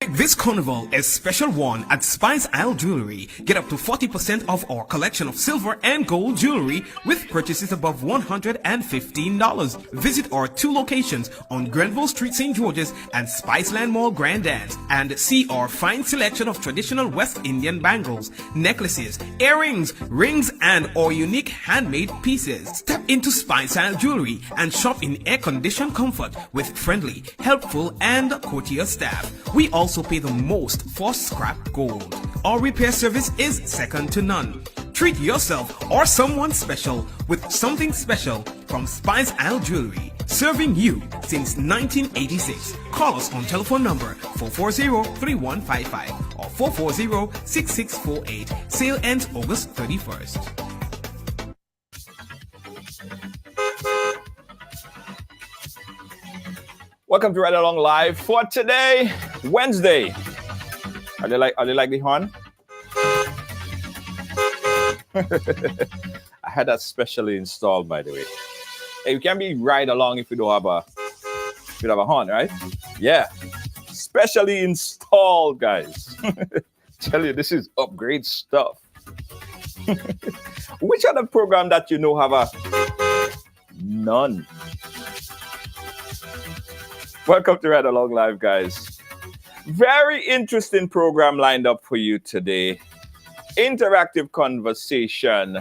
This carnival is special one at Spice Isle Jewelry. Get up to 40% off our collection of silver and gold jewelry with purchases above $115. Visit our 2 locations on Grenville Street, St. George's and Spiceland Mall Grand Dance and see our fine selection of traditional West Indian bangles, necklaces, earrings, rings and our unique handmade pieces. Step into Spice Isle Jewelry and shop in air-conditioned comfort with friendly, helpful and courteous staff. We also pay the most for scrap gold. Our repair service is second to none. Treat yourself or someone special with something special from Spice Isle Jewelry. Serving you since 1986. Call us on telephone number 440-3155 or 440-6648. Sale ends August 31st. Welcome to Ride Along Live for today, Wednesday. Are they like the horn? I had that specially installed, by the way. Hey, you can be ride along if you don't have a horn, right? Yeah, specially installed, guys. Tell you, this is upgrade stuff. Which other program that you know have a none? Welcome to Ride Along Live, guys. Very interesting program lined up for you today. Interactive conversation.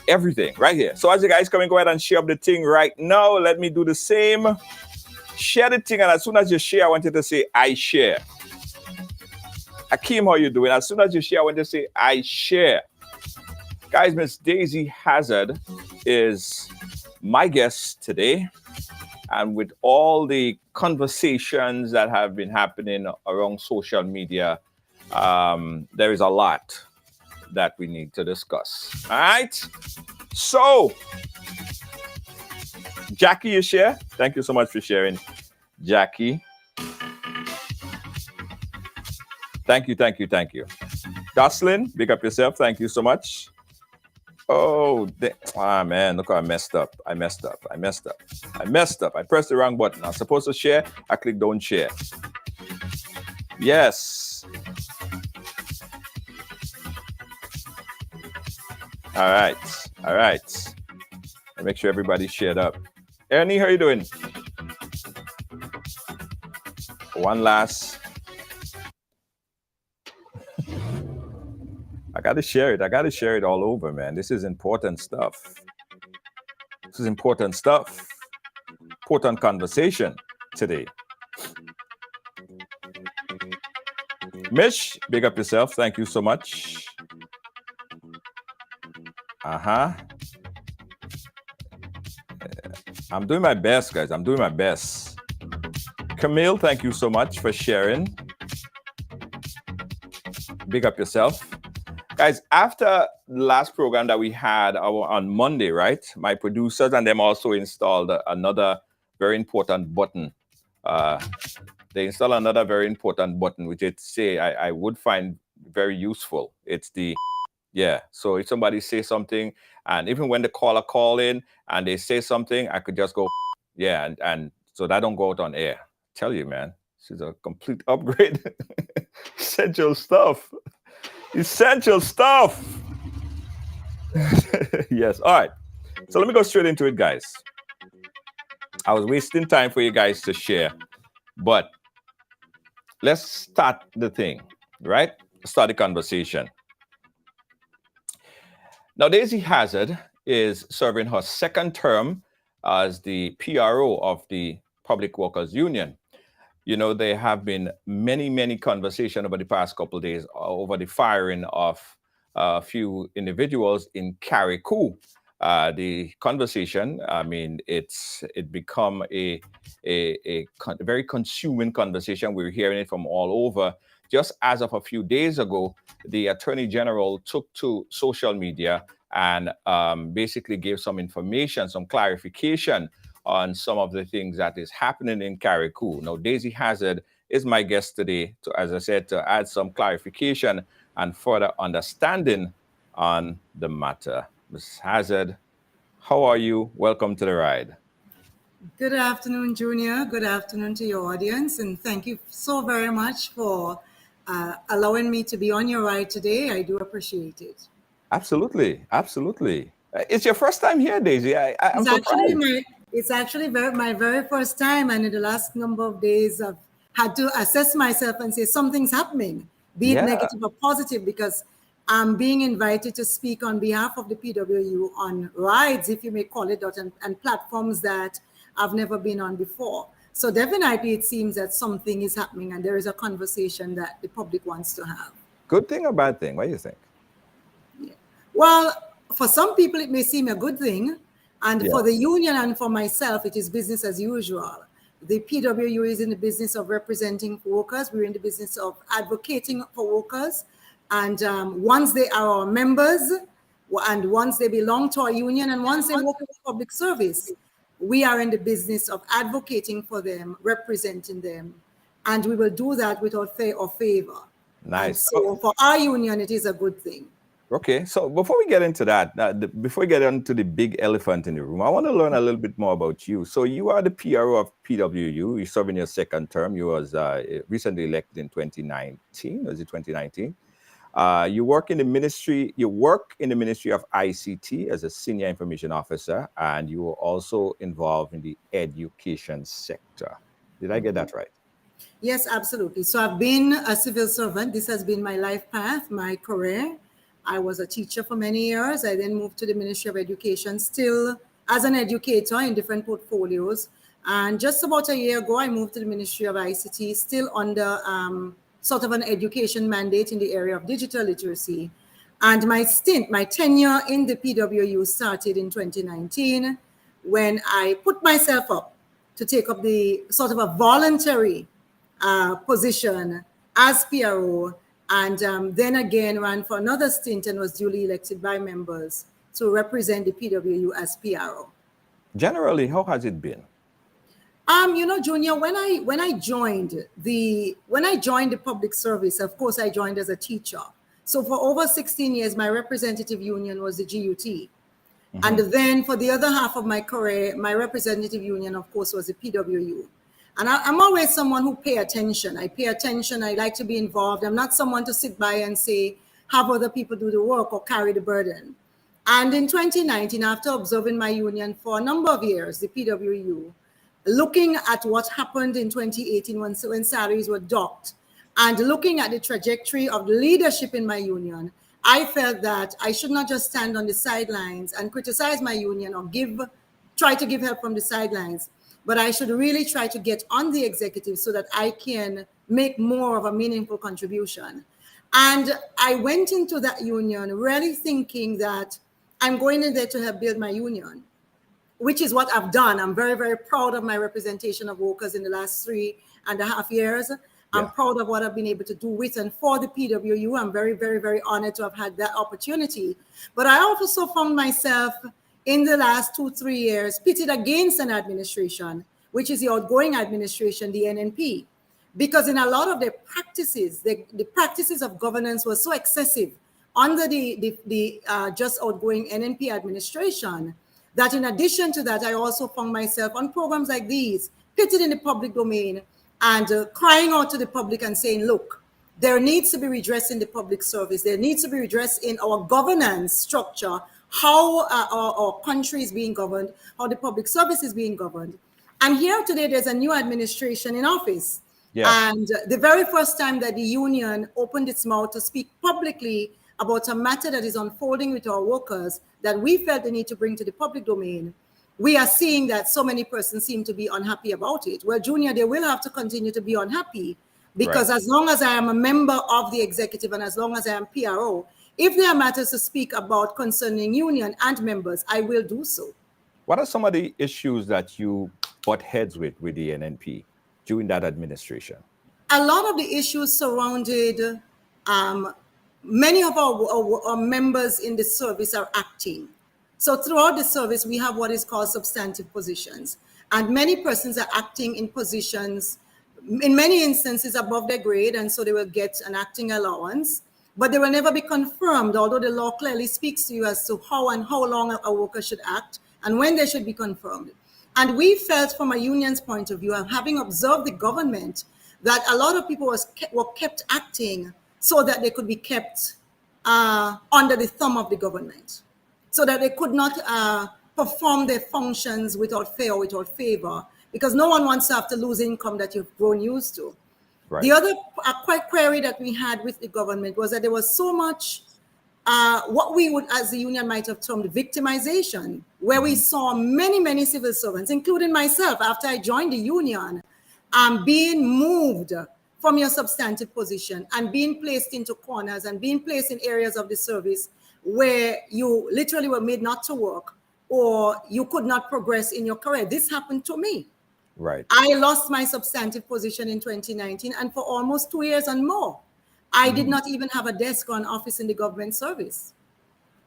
Everything right here. So as you guys come and go ahead and share up the thing right now, let me do the same. Share the thing, and as soon as you share, I want you to say, I share. Akeem, how you doing? As soon as you share, I want you to say, I share. Guys, Miss Daisy Hazzard is my guest today. And with all the conversations that have been happening around social media, there is a lot that we need to discuss. All right? So, Jackie, you share? Thank you so much for sharing, Jackie. Thank you. Jocelyn, big up yourself. Thank you so much. Oh, man, look how I messed up. I pressed the wrong button. I'm supposed to share. I click don't share. Yes. All right. Make sure everybody's shared up. Ernie, how you doing? One last. I got to share it all over, man. This is important stuff. Important conversation today. Mish, big up yourself. Thank you so much. I'm doing my best, guys. Camille, thank you so much for sharing. Big up yourself. Guys, after the last program that we had on Monday, right? My producers and them also installed another very important button. They installed another very important button, which I would find very useful. It's the, so if somebody says something, and even when the caller call in and they say something, I could just go, and so that don't go out on air. Tell you, man, this is a complete upgrade. Essential stuff. Essential stuff. Yes. All right. So let me go straight into it, guys. I was wasting time for you guys to share, but let's start the thing, right? Start the conversation. Now, Daisy Hazzard is serving her second term as the PRO of the Public Workers Union. You know, there have been many conversations over the past couple of days over the firing of a few individuals in Carriacou. The conversation, I mean, it become a very consuming conversation. We're hearing it from all over. Just as of a few days ago, the Attorney General took to social media and basically gave some information, some clarification on some of the things that is happening in Carriacou. Now, Daisy Hazzard is my guest today, to, as I said, to add some clarification and further understanding on the matter. Ms. Hazzard, how are you? Welcome to the ride. Good afternoon, Junior. Good afternoon to your audience. And thank you so very much for allowing me to be on your ride today. I do appreciate it. Absolutely. Absolutely. It's your first time here, Daisy. I'm It's actually my very first time. And in the last number of days, I've had to assess myself and say something's happening, be it negative or positive, because I'm being invited to speak on behalf of the PWU on rides, if you may call it, and platforms that I've never been on before. So definitely it seems that something is happening and there is a conversation that the public wants to have. Good thing or bad thing? What do you think? Yeah. Well, for some people, it may seem a good thing. And for the union and for myself, it is business as usual. The PWU is in the business of representing workers. We're in the business of advocating for workers. And once they are our members, and once they belong to our union, and once they work in public service, we are in the business of advocating for them, representing them. And we will do that without fear or favor. Nice. And so for our union, it is a good thing. Okay, so before we get into that, before we get into the big elephant in the room, I want to learn a little bit more about you. So you are the PRO of PWU. You're serving your second term. You was recently elected in 2019. Was it 2019? You work in the ministry. You work in the Ministry of ICT as a senior information officer, and you were also involved in the education sector. Did I get that right? Yes, absolutely. So I've been a civil servant. This has been my life path, my career. I was a teacher for many years. I then moved to the Ministry of Education, still as an educator in different portfolios. And just about a year ago, I moved to the Ministry of ICT, still under sort of an education mandate in the area of digital literacy. And my tenure in the PWU started in 2019 when I put myself up to take up the sort of a voluntary position as PRO. And then again ran for another stint and was duly elected by members to represent the PWU as PRO. Generally, how has it been? You know, Junior, when I joined the public service, of course, I joined as a teacher. So for over 16 years, my representative union was the GUT. Mm-hmm. And then for the other half of my career, my representative union, of course, was the PWU. And I'm always someone who pay attention. I pay attention. I like to be involved. I'm not someone to sit by and say, have other people do the work or carry the burden. And in 2019, after observing my union for a number of years, the PWU, looking at what happened in 2018 when salaries were docked, and looking at the trajectory of leadership in my union, I felt that I should not just stand on the sidelines and criticize my union or try to give help from the sidelines, but I should really try to get on the executive so that I can make more of a meaningful contribution. And I went into that union really thinking that I'm going in there to help build my union, which is what I've done. I'm very, very proud of my representation of workers in the last 3.5 years. I'm proud of what I've been able to do with and for the PWU. I'm very, very, very honored to have had that opportunity. But I also found myself in the last 2-3 years pitted against an administration, which is the outgoing administration, the NNP, because in a lot of their practices, the practices of governance were so excessive under the just outgoing NNP administration that in addition to that, I also found myself on programs like these, pitted in the public domain and crying out to the public and saying, look, there needs to be redress in the public service. There needs to be redress in our governance structure, how our country is being governed, how the public service is being governed. And here today, there's a new administration in office. Yeah. And the very first time that the union opened its mouth to speak publicly about a matter that is unfolding with our workers that we felt the need to bring to the public domain, we are seeing that so many persons seem to be unhappy about it. Well, Junior, they will have to continue to be unhappy because as long as I am a member of the executive and as long as I am PRO, if there are matters to speak about concerning union and members, I will do so. What are some of the issues that you butt heads with the NNP during that administration? A lot of the issues surrounded many of our members in the service are acting. So throughout the service, we have what is called substantive positions. And many persons are acting in positions, in many instances, above their grade. And so they will get an acting allowance, but they will never be confirmed, although the law clearly speaks to you as to how and how long a worker should act and when they should be confirmed. And we felt from a union's point of view, and having observed the government, that a lot of people were kept acting so that they could be kept under the thumb of the government, so that they could not perform their functions without fear or without favor, because no one wants to have to lose income that you've grown used to. Right. The other query that we had with the government was that there was so much what we would, as the union might have termed, victimization, where we saw many civil servants, including myself, after I joined the union, being moved from your substantive position and being placed into corners and being placed in areas of the service where you literally were made not to work or you could not progress in your career. This happened to me. Right. I lost my substantive position in 2019, and for almost 2 years and more, I did not even have a desk or an office in the government service.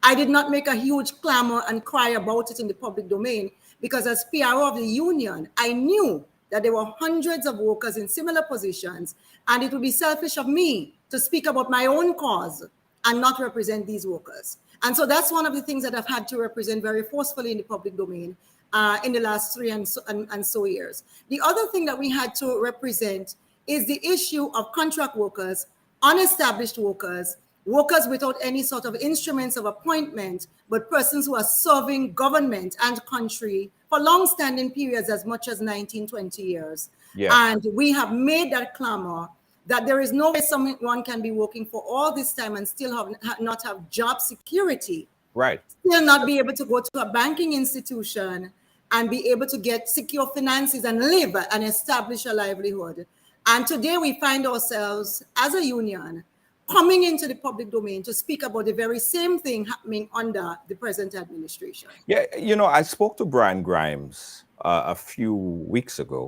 I did not make a huge clamor and cry about it in the public domain because as PRO of the union, I knew that there were hundreds of workers in similar positions, and it would be selfish of me to speak about my own cause and not represent these workers. And so that's one of the things that I've had to represent very forcefully in the public domain in the last 3 and so years. The other thing that we had to represent is the issue of contract workers, unestablished workers, workers without any sort of instruments of appointment, but persons who are serving government and country for long-standing periods as much as 19, 20 years. Yeah. And we have made that clamor that there is no way someone can be working for all this time and still not have job security. Right. Still not be able to go to a banking institution and be able to get secure finances and live and establish a livelihood. And today we find ourselves as a union coming into the public domain to speak about the very same thing happening under the present administration. Yeah, you know, I spoke to Brian Grimes a few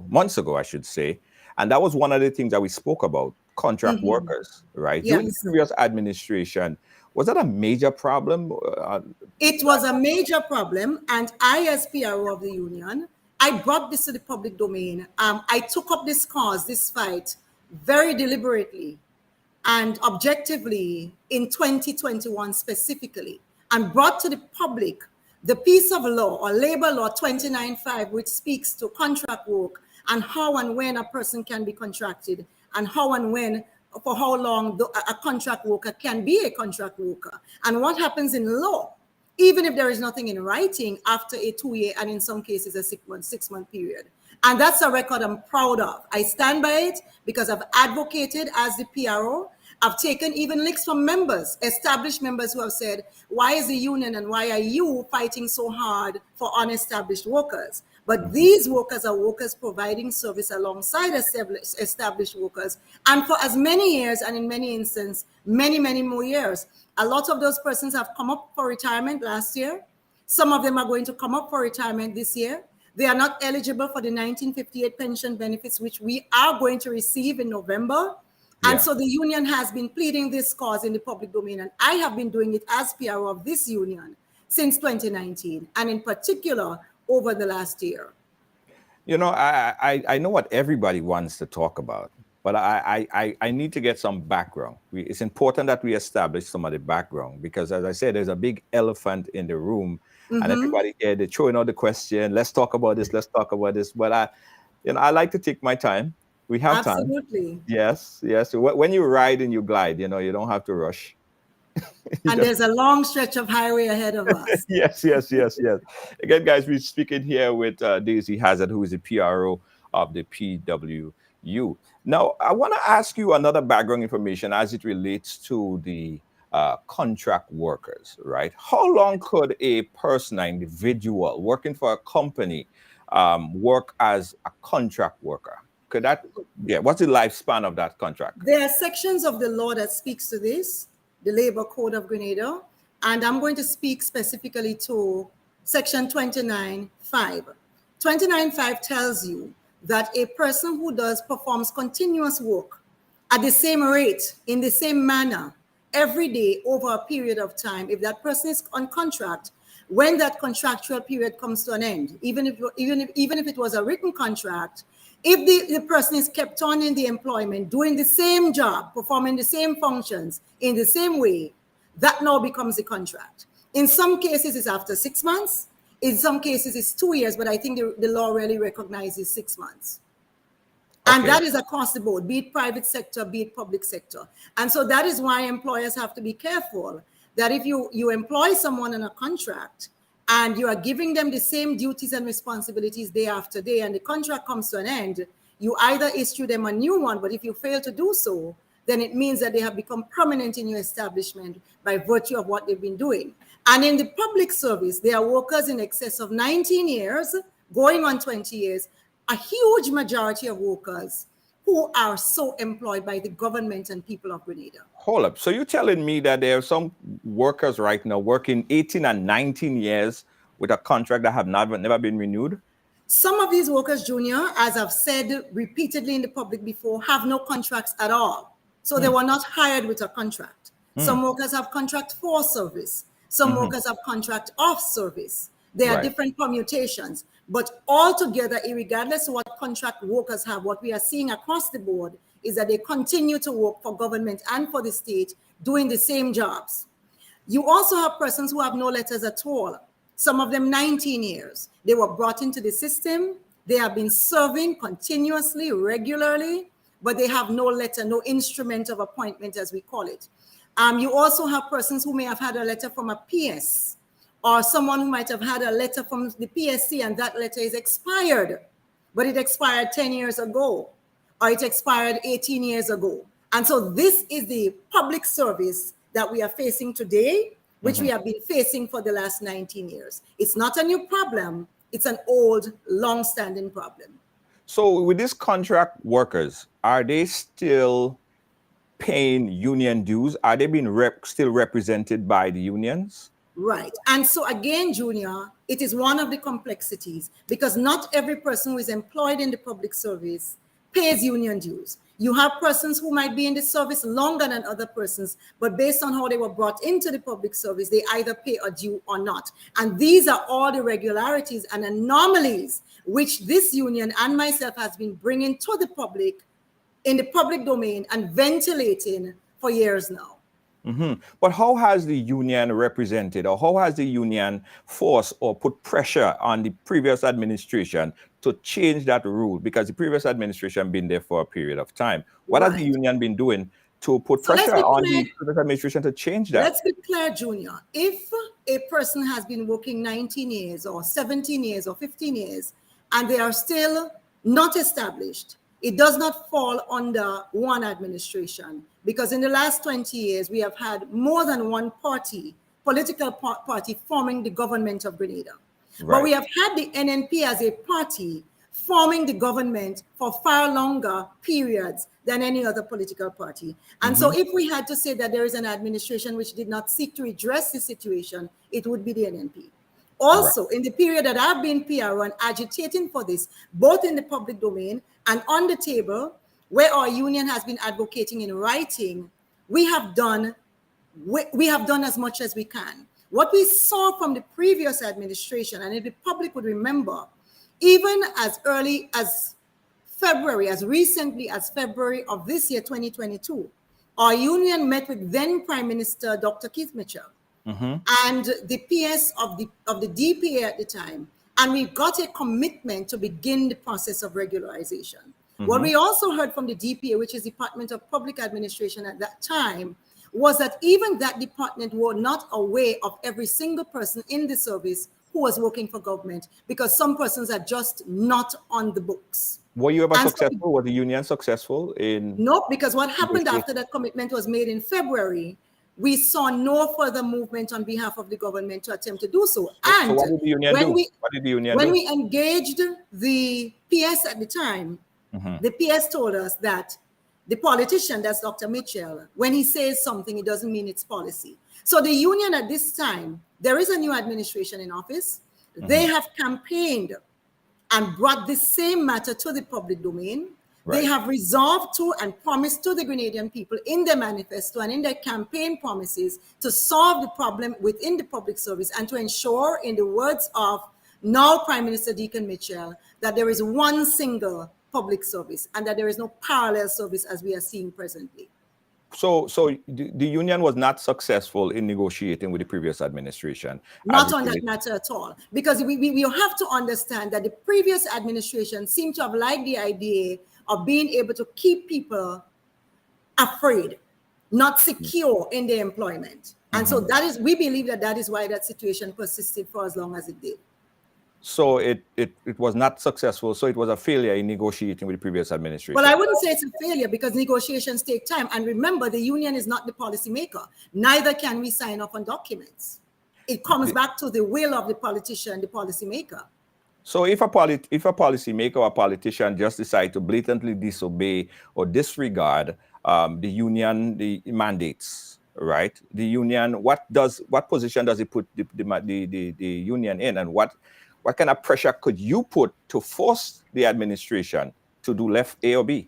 months ago, I should say. And that was one of the things that we spoke about, contract workers, right? Yes. During the previous administration, was that a major problem? It was a major problem. And I, as PRO of the union, I brought this to the public domain. I took up this cause, this fight, very deliberately and objectively in 2021 specifically, and brought to the public the piece of law or labor law 29.5, which speaks to contract work and how and when a person can be contracted and how and when, for how long a contract worker can be a contract worker, and what happens in law, even if there is nothing in writing after a 2-year and in some cases a 6-month period. And that's a record I'm proud of. I stand by it because I've advocated as the PRO. I've taken even licks from members, established members who have said, why is the union and why are you fighting so hard for unestablished workers? But these workers are workers providing service alongside established workers. And for as many years, and in many instances, many more years, a lot of those persons have come up for retirement last year. Some of them are going to come up for retirement this year. They are not eligible for the 1958 pension benefits, which we are going to receive in November. Yeah. And so the union has been pleading this cause in the public domain. And I have been doing it as PRO of this union since 2019, and in particular, over the last year. You know, I know what everybody wants to talk about, but I need to get some background. It's important that we establish some of the background because, as I said, there's a big elephant in the room, and everybody here, they're throwing out the question, let's talk about this, let's talk about this. But I like to take my time We have time. Absolutely. Yes, yes. When you ride and you glide, you know, you don't have to rush. And there's a long stretch of highway ahead of us. Yes, yes, yes, yes. Again, guys, we're speaking here with Daisy Hazzard, who is the PRO of the PWU. Now, I want to ask you another background information as it relates to the contract workers, right? How long could a person, an individual working for a company, work as a contract worker? Could that, yeah, what's the lifespan of that contract? There are sections of the law that speaks to this, the Labor Code of Grenada, and I'm going to speak specifically to Section 29.5. 29.5 tells you that a person who performs continuous work at the same rate, in the same manner, every day over a period of time, if that person is on contract, when that contractual period comes to an end, even if it was a written contract, if the person is kept on in the employment, doing the same job, performing the same functions in the same way, that now becomes a contract. In some cases, it's after 6 months. In some cases, it's 2 years, but I think the law really recognizes 6 months. And Okay. that is across the board, be it private sector, be it public sector. And so that is why employers have to be careful that if you employ someone on a contract and you are giving them the same duties and responsibilities day after day, and the contract comes to an end, you either issue them a new one, but if you fail to do so, then it means that they have become permanent in your establishment by virtue of what they've been doing. And in the public service, there are workers in excess of 19 years, going on 20 years, a huge majority of workers who are so employed by the government and people of Grenada. Hold up. So you're telling me that there are some workers right now working 18 and 19 years with a contract that have never been renewed? Some of these workers, Junior, as I've said repeatedly in the public before, have no contracts at all. So they were not hired with a contract. Some workers have contract for service. Some workers have contract off service. There are Right. different permutations. But altogether, regardless of what contract workers have, what we are seeing across the board is that they continue to work for government and for the state, doing the same jobs. You also have persons who have no letters at all. Some of them 19 years. They were brought into the system. They have been serving continuously, regularly, but they have no letter, no instrument of appointment, as we call it. You also have persons who may have had a letter from a PS, or someone who might have had a letter from the PSC and that letter is expired, but it expired 10 years ago, or it expired 18 years ago. And so this is the public service that we are facing today, which we have been facing for the last 19 years. It's not a new problem. It's an old, long-standing problem. So with these contract workers, are they still paying union dues? Are they being still represented by the unions? Right. And so again, Junior, it is one of the complexities because not every person who is employed in the public service pays union dues. You have persons who might be in the service longer than other persons, but based on how they were brought into the public service, they either pay a due or not. And these are all the irregularities and anomalies which this union and myself has been bringing to the public in the public domain and ventilating for years now. But how has the union represented, or how has the union forced or put pressure on the previous administration to change that rule? Because the previous administration been there for a period of time. What has the union been doing to put pressure on the previous administration to change that? Let's be clear, Junior. If a person has been working 19 years or 17 years or 15 years and they are still not established, it does not fall under one administration, because in the last 20 years, we have had more than one party, political party, forming the government of Grenada. Right. But we have had the NNP as a party forming the government for far longer periods than any other political party. And so if we had to say that there is an administration which did not seek to address the situation, it would be the NNP. Also, in the period that I've been PRO and agitating for this, both in the public domain and on the table, where our union has been advocating in writing, we have done as much as we can. What we saw from the previous administration, and if the public would remember, even as early as February, as recently as February of this year, 2022, our union met with then Prime Minister Dr. Keith Mitchell and the PS of the DPA at the time, and we got a commitment to begin the process of regularization. What we also heard from the DPA, which is Department of Public Administration at that time, was that even that department were not aware of every single person in the service who was working for government, because some persons are just not on the books. Were you ever And so successful? Was the union successful in? No, because what happened after that commitment was made in February, we saw no further movement on behalf of the government to attempt to do so. And so what did the union do? What did the union do? When we engaged the PS at the time, the PS told us that the politician, that's Dr. Mitchell, when he says something, it doesn't mean it's policy. So the union at this time, there is a new administration in office. They have campaigned and brought the same matter to the public domain. Right. They have resolved to and promised to the Grenadian people in their manifesto and in their campaign promises to solve the problem within the public service and to ensure, in the words of now Prime Minister Deacon Mitchell, that there is one single public service and that there is no parallel service as we are seeing presently. So the union was not successful in negotiating with the previous administration? Not on that matter at all. Because we have to understand that the previous administration seemed to have liked the idea of being able to keep people afraid, not secure in their employment. And so that is, we believe that is why that situation persisted for as long as it did. So it was not successful. So it was a failure in negotiating with the previous administration. Well, I wouldn't say it's a failure because negotiations take time. And remember, the union is not the policymaker. Neither can we sign off on documents. It comes back to the will of the politician, the policymaker. So if a policymaker or a politician just decide to blatantly disobey or disregard the union, the mandates, right? The union, what position does it put the union in, and what kind of pressure could you put to force the administration to do left A or B?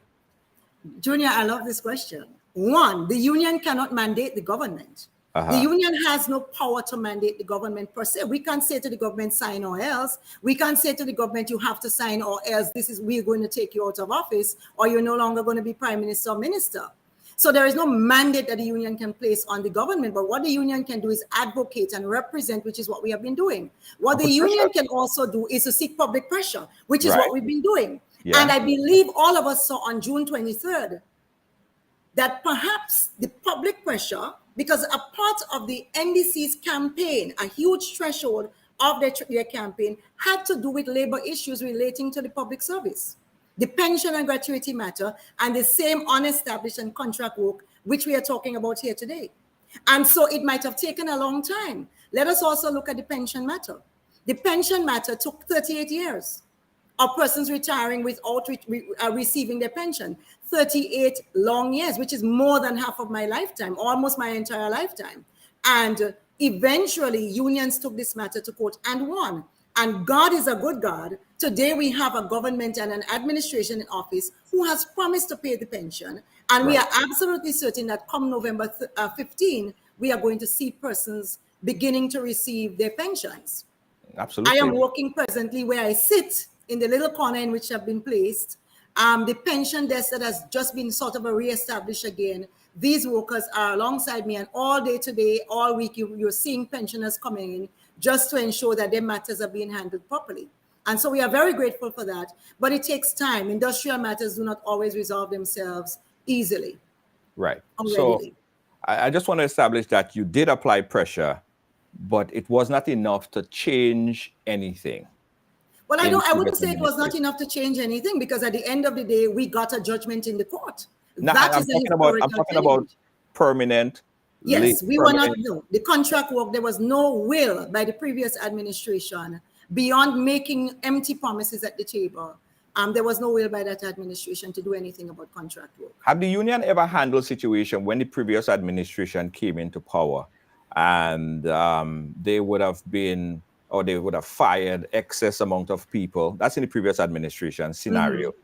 Junior, I love this question. One, the union cannot mandate the government. The union has no power to mandate the government per se. We can't say to the government, sign or else. We can't say to the government, you have to sign or else we're going to take you out of office, or you're no longer going to be prime minister or minister. So there is no mandate that the union can place on the government, but what the union can do is advocate and represent, which is what we have been doing. What the union can also do is to seek public pressure, which is what we've been doing. Yeah. And I believe all of us saw on June 23rd that perhaps the public pressure, because a part of the NDC's campaign, a huge threshold of their campaign, had to do with labor issues relating to the public service, the pension and gratuity matter, and the same unestablished and contract work, which we are talking about here today. And so it might have taken a long time. Let us also look at the pension matter. The pension matter took 38 years of persons retiring without receiving their pension. 38 long years, which is more than half of my lifetime, almost my entire lifetime. And eventually unions took this matter to court and won. And God is a good God. Today we have a government and an administration in office who has promised to pay the pension. And we are absolutely certain that come November 15, we are going to see persons beginning to receive their pensions. Absolutely. I am working presently where I sit in the little corner in which I've been placed. The pension desk that has just been sort of reestablished again. These workers are alongside me, and all day today, all week, you're seeing pensioners coming in just to ensure that their matters are being handled properly. And so we are very grateful for that, but it takes time. Industrial matters do not always resolve themselves easily. Right. So I just want to establish that you did apply pressure, but it was not enough to change anything. Well, I wouldn't say it was not enough to change anything, because at the end of the day, we got a judgment in the court. Now, I'm talking about permanent. Yes, we were not, no. The contract work, there was no will by the previous administration beyond making empty promises at the table. There was no will by that administration to do anything about contract work. Have the union ever handled a situation when the previous administration came into power and they would have been, or they would have fired excess amount of people? That's in the previous administration scenario.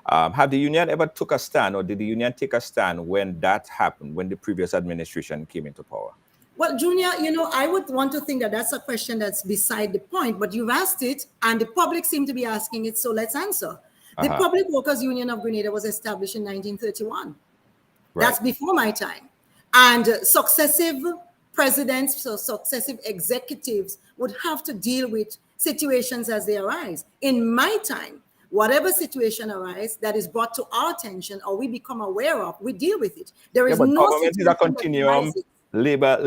Have the union ever took a stand, or did the union take a stand when that happened, when the previous administration came into power? Well, Junior, I would want to think that that's a question that's beside the point, but you've asked it and the public seem to be asking it, so let's answer. The Public Workers Union of Grenada was established in 1931. Right. That's before my time. And successive presidents, so successive executives would have to deal with situations as they arise. In my time, whatever situation arises that is brought to our attention or we become aware of, we deal with it. There is but no government is a continuum. Labor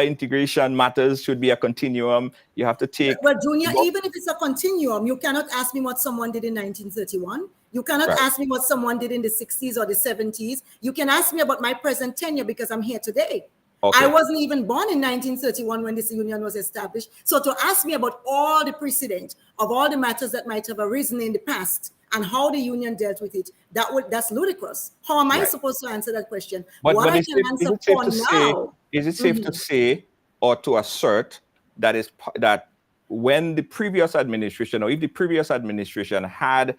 integration matters should be a continuum. You have to take. Well, Junior, even if it's a continuum, you cannot ask me what someone did in 1931. You cannot ask me what someone did in the 60s or the 70s. You can ask me about my present tenure because I'm here today. Okay. I wasn't even born in 1931 when this union was established. So to ask me about all the precedent of all the matters that might have arisen in the past and how the union dealt with it, that's ludicrous. How am I supposed to answer that question? But what I can answer for now. Is it safe to say or to assert that when the previous administration, or if the previous administration had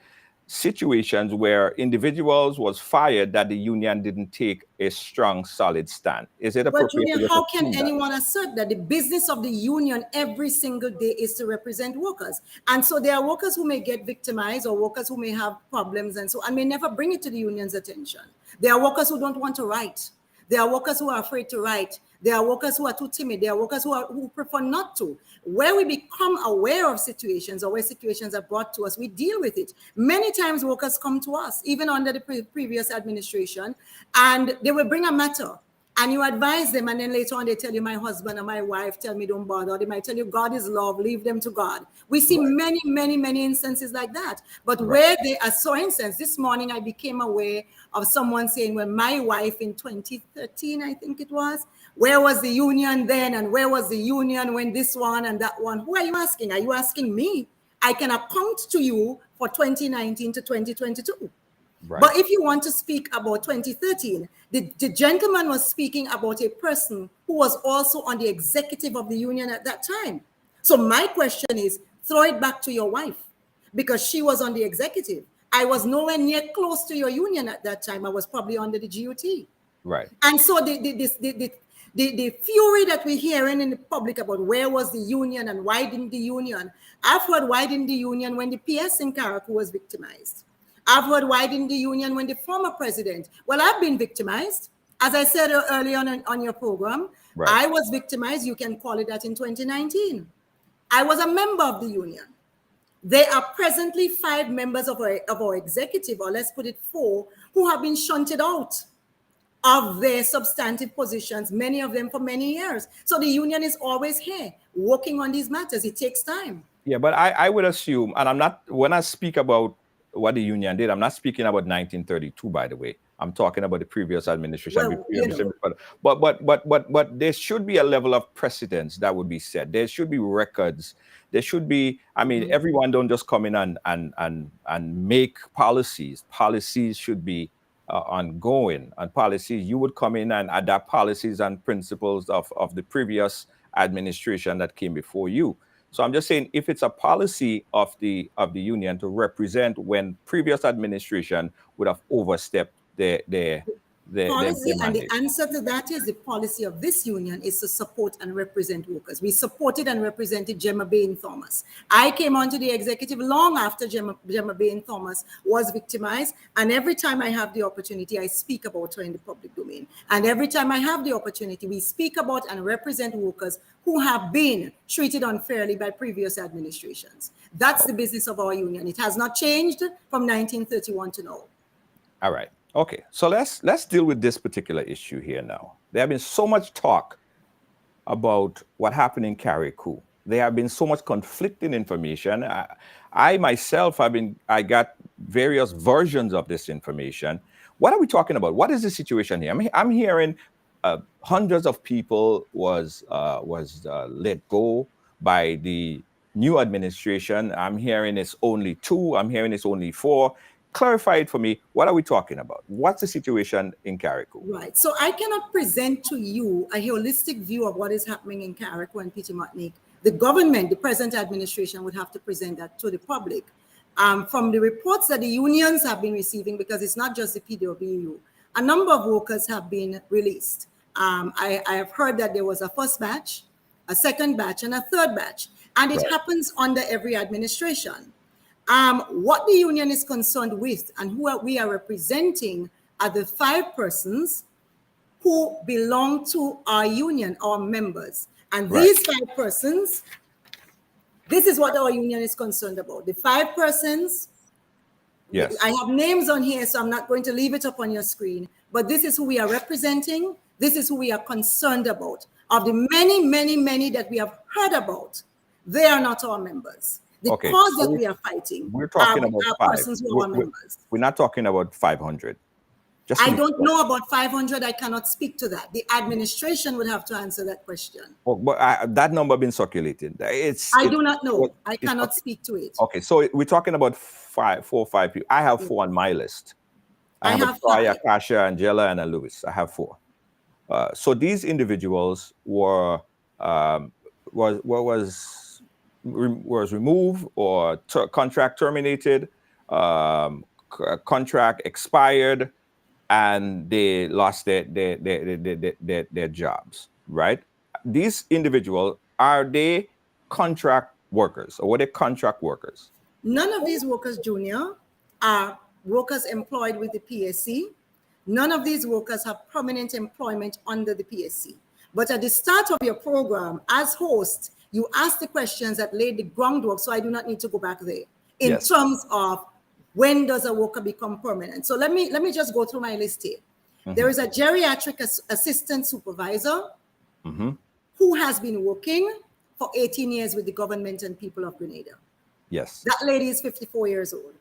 situations where individuals was fired, that the union didn't take a strong, solid stand? Is it appropriate? Junior, how can anyone assert that? The business of the union every single day is to represent workers. And so there are workers who may get victimized or workers who may have problems and so, and may never bring it to the union's attention. There are workers who don't want to write. There are workers who are afraid to write. There are workers who are too timid. There are workers who prefer not to. Where we become aware of situations or where situations are brought to us, we deal with it. Many times workers come to us, even under the previous administration, and they will bring a matter. And you advise them, and then later on they tell you, my husband or my wife tell me don't bother. They might tell you, God is love, leave them to God. We see many, many, many instances like that. But where they are, so instance, this morning I became aware of someone saying, well, my wife in 2013, I think it was, where was the union then? And where was the union when this one and that one? Who are you asking? Are you asking me? I can account to you for 2019 to 2022. Right. But if you want to speak about 2013, the gentleman was speaking about a person who was also on the executive of the union at that time. So my question is, throw it back to your wife, because she was on the executive. I was nowhere near close to your union at that time. I was probably under the GOT. Right. And so the fury that we're hearing in the public about where was the union and why didn't the union, I've heard why didn't the union when the PS in Carriacou was victimized. I've heard why didn't the union when the former president, well, I've been victimized. As I said earlier on your program, I was victimized, you can call it that, in 2019. I was a member of the union. There are presently 5 members of our executive, or let's put it 4, who have been shunted out of their substantive positions, many of them for many years. So the union is always here working on these matters. It takes time. Yeah, but I would assume, and I'm not, when I speak about what the union did, I'm not speaking about 1932, by the way. I'm talking about the previous administration. But there should be a level of precedence that would be set. There should be records. There should be, I mean, everyone don't just come in and make policies. Policies should be ongoing, and policies, you would come in and adapt policies and principles of the previous administration that came before you. So I'm just saying, if it's a policy of the union to represent when previous administration would have overstepped their policy, and the answer to that is the policy of this union is to support and represent workers. We supported and represented Gemma Bain Thomas. I came onto the executive long after Gemma Bain Thomas was victimized, and every time I have the opportunity, I speak about her in the public domain. And every time I have the opportunity, we speak about and represent workers who have been treated unfairly by previous administrations. That's the business of our union. It has not changed from 1931 to now. All right. Okay, so let's deal with this particular issue here now. There have been so much talk about what happened in Carriacou. There have been so much conflicting information. I myself I got various versions of this information. What are we talking about? What is the situation here? I'm hearing hundreds of people was let go by the new administration. I'm hearing it's only 2. I'm hearing it's only 4. Clarify it for me. What are we talking about? What's the situation in Carriacou? Right. So I cannot present to you a holistic view of what is happening in Carriacou and Peter Martinique. The government, the present administration, would have to present that to the public. From the reports that the unions have been receiving, because it's not just the PWU, a number of workers have been released. I have heard that there was a first batch, a second batch, and a third batch. And it happens under every administration. What the union is concerned with and who we are representing are the 5 persons who belong to our union, our members. And these 5 persons, This is what our union is concerned about. The 5 persons, Yes. I have names on here, so I'm not going to leave it up on your screen, but this is who we are representing. This is who we are concerned about. Of the many, many, many that we have heard about, they are not our members. The cause that we are fighting we're talking about are 5. persons who are our members. We're not talking about 500. I don't know about 500. I cannot speak to that. The administration would have to answer that question. Oh, but that number been circulated. I do not know. I cannot speak to it. Okay, so we're talking about 4 or 5 people. I have 4 on my list. I have Toya, Kasha, Angela, and Louis. I have 4. So these individuals were was removed or contract terminated, contract expired, and they lost their jobs, right? These individuals, are they contract workers or were they contract workers? None of these workers, Junior, are workers employed with the PSC. None of these workers have permanent employment under the PSC. But at the start of your program, as host, you asked the questions that laid the groundwork, so I do not need to go back there, in terms of when does a worker become permanent. So let me just go through my list here. There is a geriatric assistant supervisor who has been working for 18 years with the government and people of Grenada. Yes. That lady is 54 years old.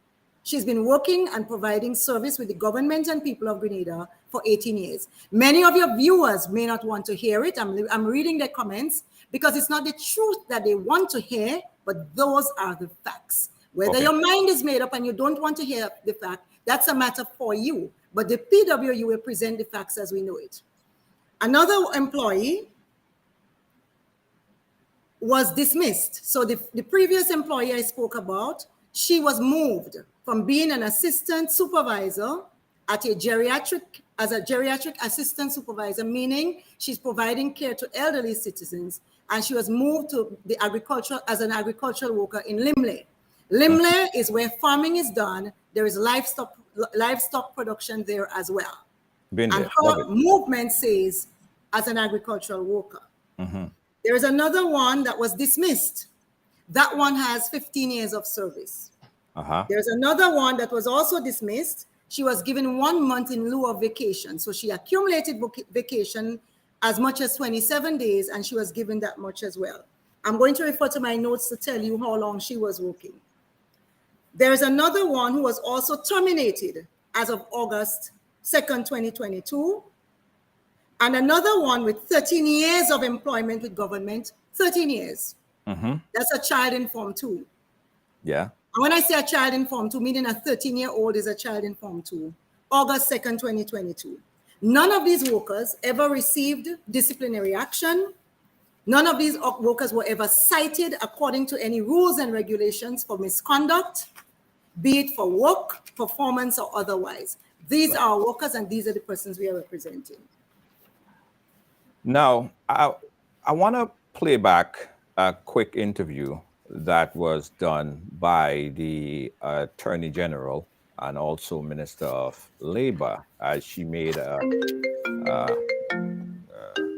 She's been working and providing service with the government and people of Grenada for 18 years. Many of your viewers may not want to hear it. I'm reading their comments because it's not the truth that they want to hear, but those are the facts. Whether your mind is made up and you don't want to hear the fact, that's a matter for you. But the PWU will present the facts as we know it. Another employee was dismissed. So the previous employee I spoke about, she was moved from being an assistant supervisor at a geriatric assistant supervisor, meaning she's providing care to elderly citizens, and she was moved to the as an agricultural worker in Limley. Limley is where farming is done. There is livestock production there as well. And her movement says as an agricultural worker. There is another one that was dismissed. That one has 15 years of service. There's another one that was also dismissed. She was given 1 month in lieu of vacation. So she accumulated vacation as much as 27 days, and she was given that much as well. I'm going to refer to my notes to tell you how long she was working. There's another one who was also terminated as of August 2nd, 2022. And another one with 13 years of employment with government, 13 years. That's a child in Form 2. Yeah. And when I say a child in Form 2, meaning a 13-year-old is a child in Form 2, August 2nd, 2022. None of these workers ever received disciplinary action. None of these workers were ever cited according to any rules and regulations for misconduct, be it for work, performance, or otherwise. These are our workers, and these are the persons we are representing. Now, I want to play back a quick interview that was done by the Attorney General and also Minister of Labor, as she made a,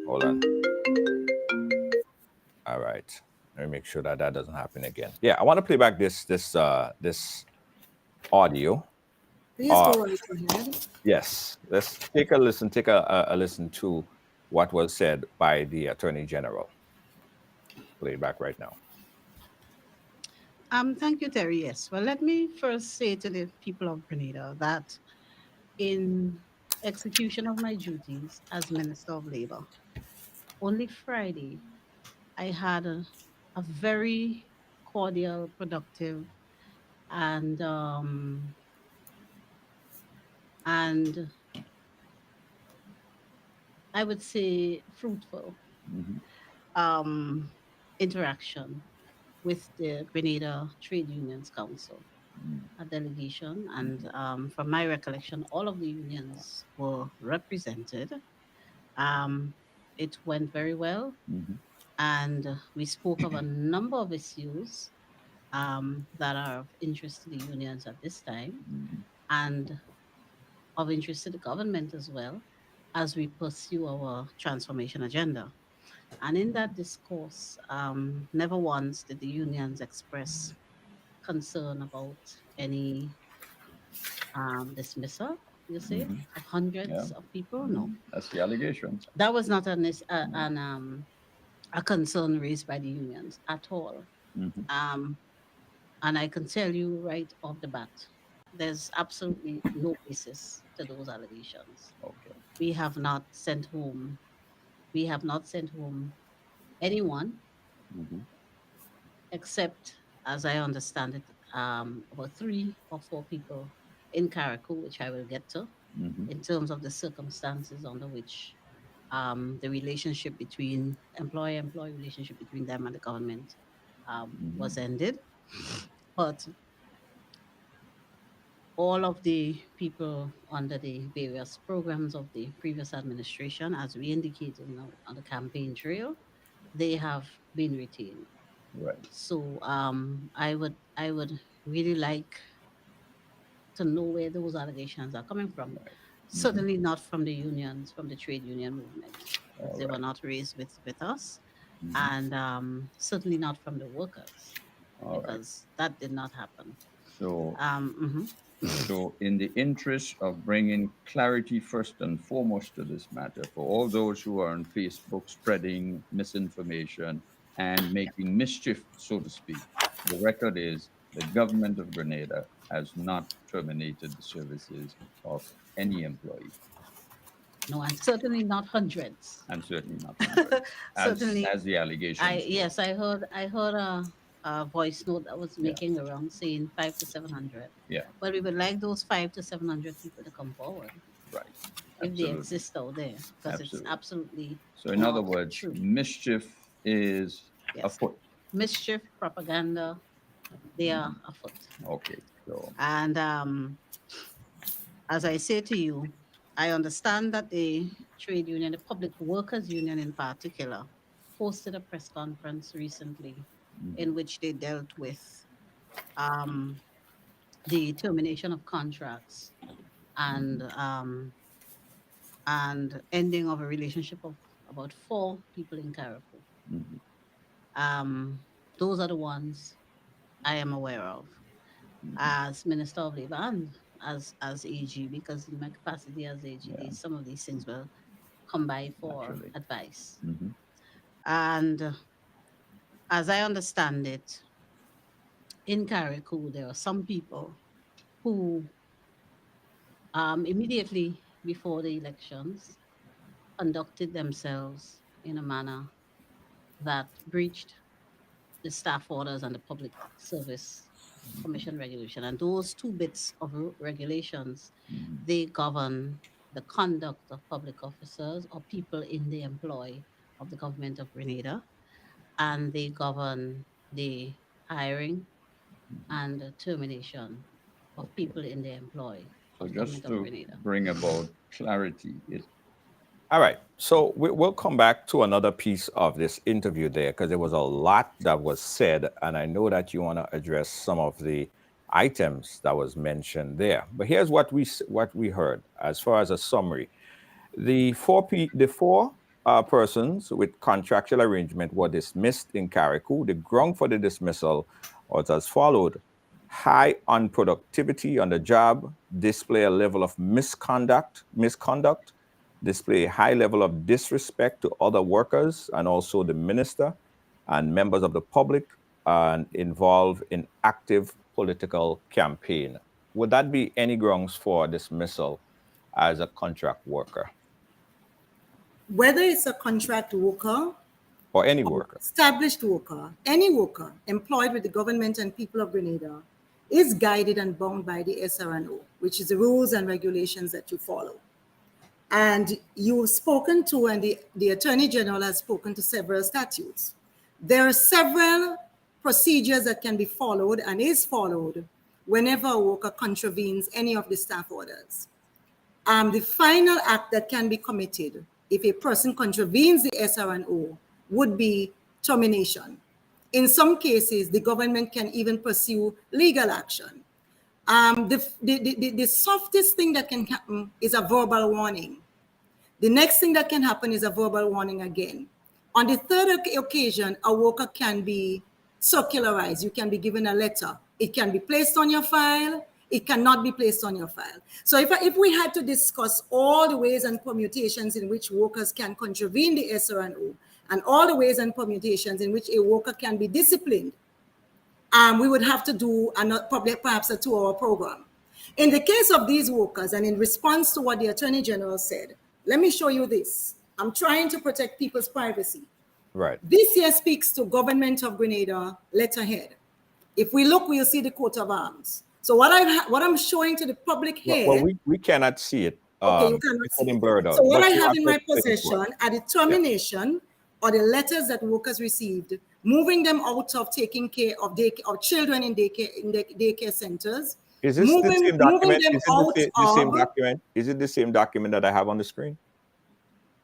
hold on. All right, let me make sure that doesn't happen again. Yeah, I want to play back this audio. Please go right ahead. Yes, let's take a listen to what was said by the Attorney General. Play it back right now. Thank you, Terry. Yes. Well, let me first say to the people of Grenada that in execution of my duties as Minister of Labor, only Friday, I had a very cordial, productive, and I would say fruitful interaction with the Grenada Trade Unions Council, a delegation. And from my recollection, all of the unions were represented. It went very well. And we spoke of a number of issues that are of interest to the unions at this time and of interest to the government as well as we pursue our transformation agenda. And in that discourse, never once did the unions express concern about any dismissal, you say, of Yeah. hundreds of people. No, That's the allegation. that was not a concern raised by the unions at all. Um, and I can tell you right off the bat, there's absolutely no basis to those allegations. Okay. We have not sent home. We have not sent home anyone except, as I understand it, about 3 or 4 people in Carriacou, which I will get to, in terms of the circumstances under which the relationship between employee-employee relationship between them and the government was ended. But all of the people under the various programs of the previous administration, as we indicated on the campaign trail, they have been retained. Right. So I would really like to know where those allegations are coming from. Certainly not from the unions, from the trade union movement, because they were not raised with us, and certainly not from the workers, All right. because that did not happen. So, Mhm. so in the interest of bringing clarity first and foremost to this matter, for all those who are on Facebook spreading misinformation and making mischief, so to speak, the record is the government of Grenada has not terminated the services of any employee, No, and certainly not hundreds. and certainly not hundreds, Certainly, as the allegations go. yes, I heard a voice note that was Yeah. making around saying 5 to 700. Yeah, But we would like those 5 to 700 people to come forward right. if they Absolutely. exist out there, because it's Absolutely. absolutely So, in other not words, true. mischief is Yes. afoot. Mischief, propaganda, they are afoot. Okay, so And as I say to you, I understand that the trade union, the public workers union in particular, hosted a press conference recently in which they dealt with um, the termination of contracts and ending of a relationship of about 4 people in Carriacou. Um, those are the ones I am aware of as Minister of Labor and as AG, because in my capacity as AG, some of these things will come by for naturally. advice. And as I understand it, in Carriacou, there are some people who immediately before the elections conducted themselves in a manner that breached the staff orders and the Public Service Commission regulation. And those 2 bits of regulations, they govern the conduct of public officers or people in the employ of the government of Grenada, and they govern the hiring and the termination of people in the employ So of the government just of to Grenada. bring about clarity, All right. So we'll come back to another piece of this interview there, because there was a lot that was said, and I know that you want to address some of the items that was mentioned there. But here's what we heard as far as a summary. The four persons with contractual arrangement were dismissed in Carriacou. The ground for the dismissal was as followed: high unproductivity on the job, display a level of misconduct, display a high level of disrespect to other workers and also the minister and members of the public, and involved in active political campaign. Would that be any grounds for dismissal as a contract worker? Whether it's a contract worker Or any worker? established worker, any worker employed with the government and people of Grenada is guided and bound by the SRNO, which is the rules and regulations that you follow. And you've spoken to, and the Attorney General has spoken to several statutes. There are several procedures that can be followed and is followed whenever a worker contravenes any of the staff orders. The final act that can be committed if a person contravenes the SRNO would be termination. In some cases, the government can even pursue legal action. The softest thing that can happen is a verbal warning. The next thing that can happen is a verbal warning again. On the third occasion, a worker can be circularized. You can be given a letter. It can be placed on your file. It cannot be placed on your file. So if we had to discuss all the ways and permutations in which workers can contravene the SRNO and all the ways and permutations in which a worker can be disciplined, we would have to do probably perhaps a 2-hour program. In the case of these workers, and in response to what the Attorney General said, let me show you this. I'm trying to protect people's privacy. Right. This here speaks to Government of Grenada letterhead. If we look, we'll see the coat of arms. So what I'm showing to the public here. Well, we cannot see it. Okay, you cannot see it. Blurred out. So what But I you have in my to possession are the termination or the letters that workers received, moving them out of taking care of children in daycare centers. Is this the same document? Is it the same document that I have on the screen?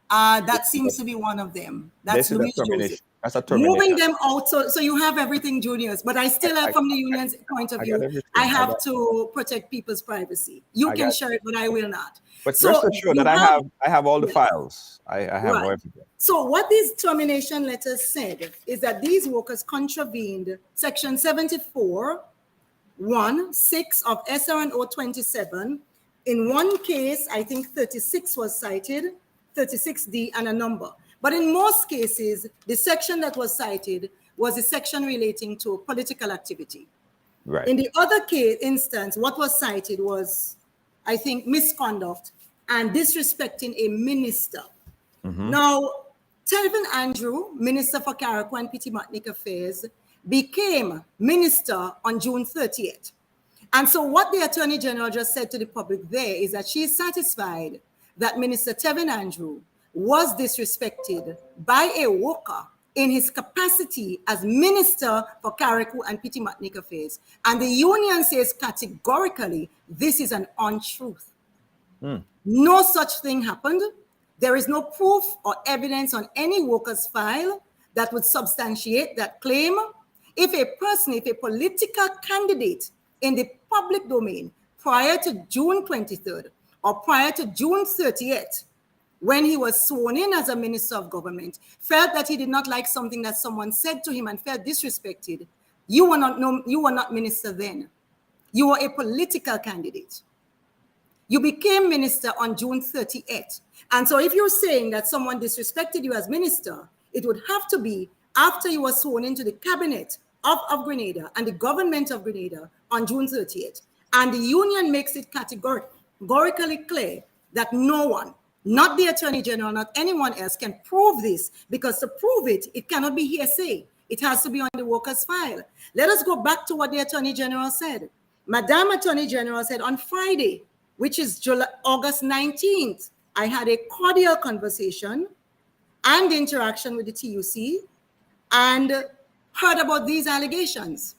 That seems to be one of them. That's Louis Joseph. That's a termination. Moving them out, so you have everything, juniors. But I still have, from the union's point of view, I have to protect people's privacy. You can share it, but I will not. But rest assured that I have all the files. I have everything. So what these termination letters said is that these workers contravened Section 74, 1(6) of SRNO 27. In one case, I think 36 was cited, 36D and a number. But in most cases, the section that was cited was the section relating to political activity. Right. In the other instance, what was cited was, I think, misconduct and disrespecting a minister. Mm-hmm. Now, Telvin Andrew, Minister for Carriacou and Petit-Martinique Affairs, became minister on June 30th. And so what the Attorney General just said to the public there is that she is satisfied that Minister Telvin Andrew was disrespected by a worker in his capacity as Minister for Carriacou and Petit-Martinique Affairs. And the union says categorically, this is an untruth. No such thing happened. There is no proof or evidence on any worker's file that would substantiate that claim. If a political candidate in the public domain prior to June 23rd or prior to June 30th, when he was sworn in as a minister of government, felt that he did not like something that someone said to him and felt disrespected, you were not minister then. You were a political candidate. You became minister on June 30th. And so if you're saying that someone disrespected you as minister, it would have to be after you were sworn into the cabinet of Grenada and the government of Grenada on June 30th. And the union makes it categorically clear that no one, not the Attorney General, not anyone else, can prove this, because to prove it, it cannot be hearsay. It has to be on the worker's file. Let us go back to what the Attorney General said. Madam Attorney General said on Friday, which is August 19th, I had a cordial conversation and interaction with the TUC and heard about these allegations.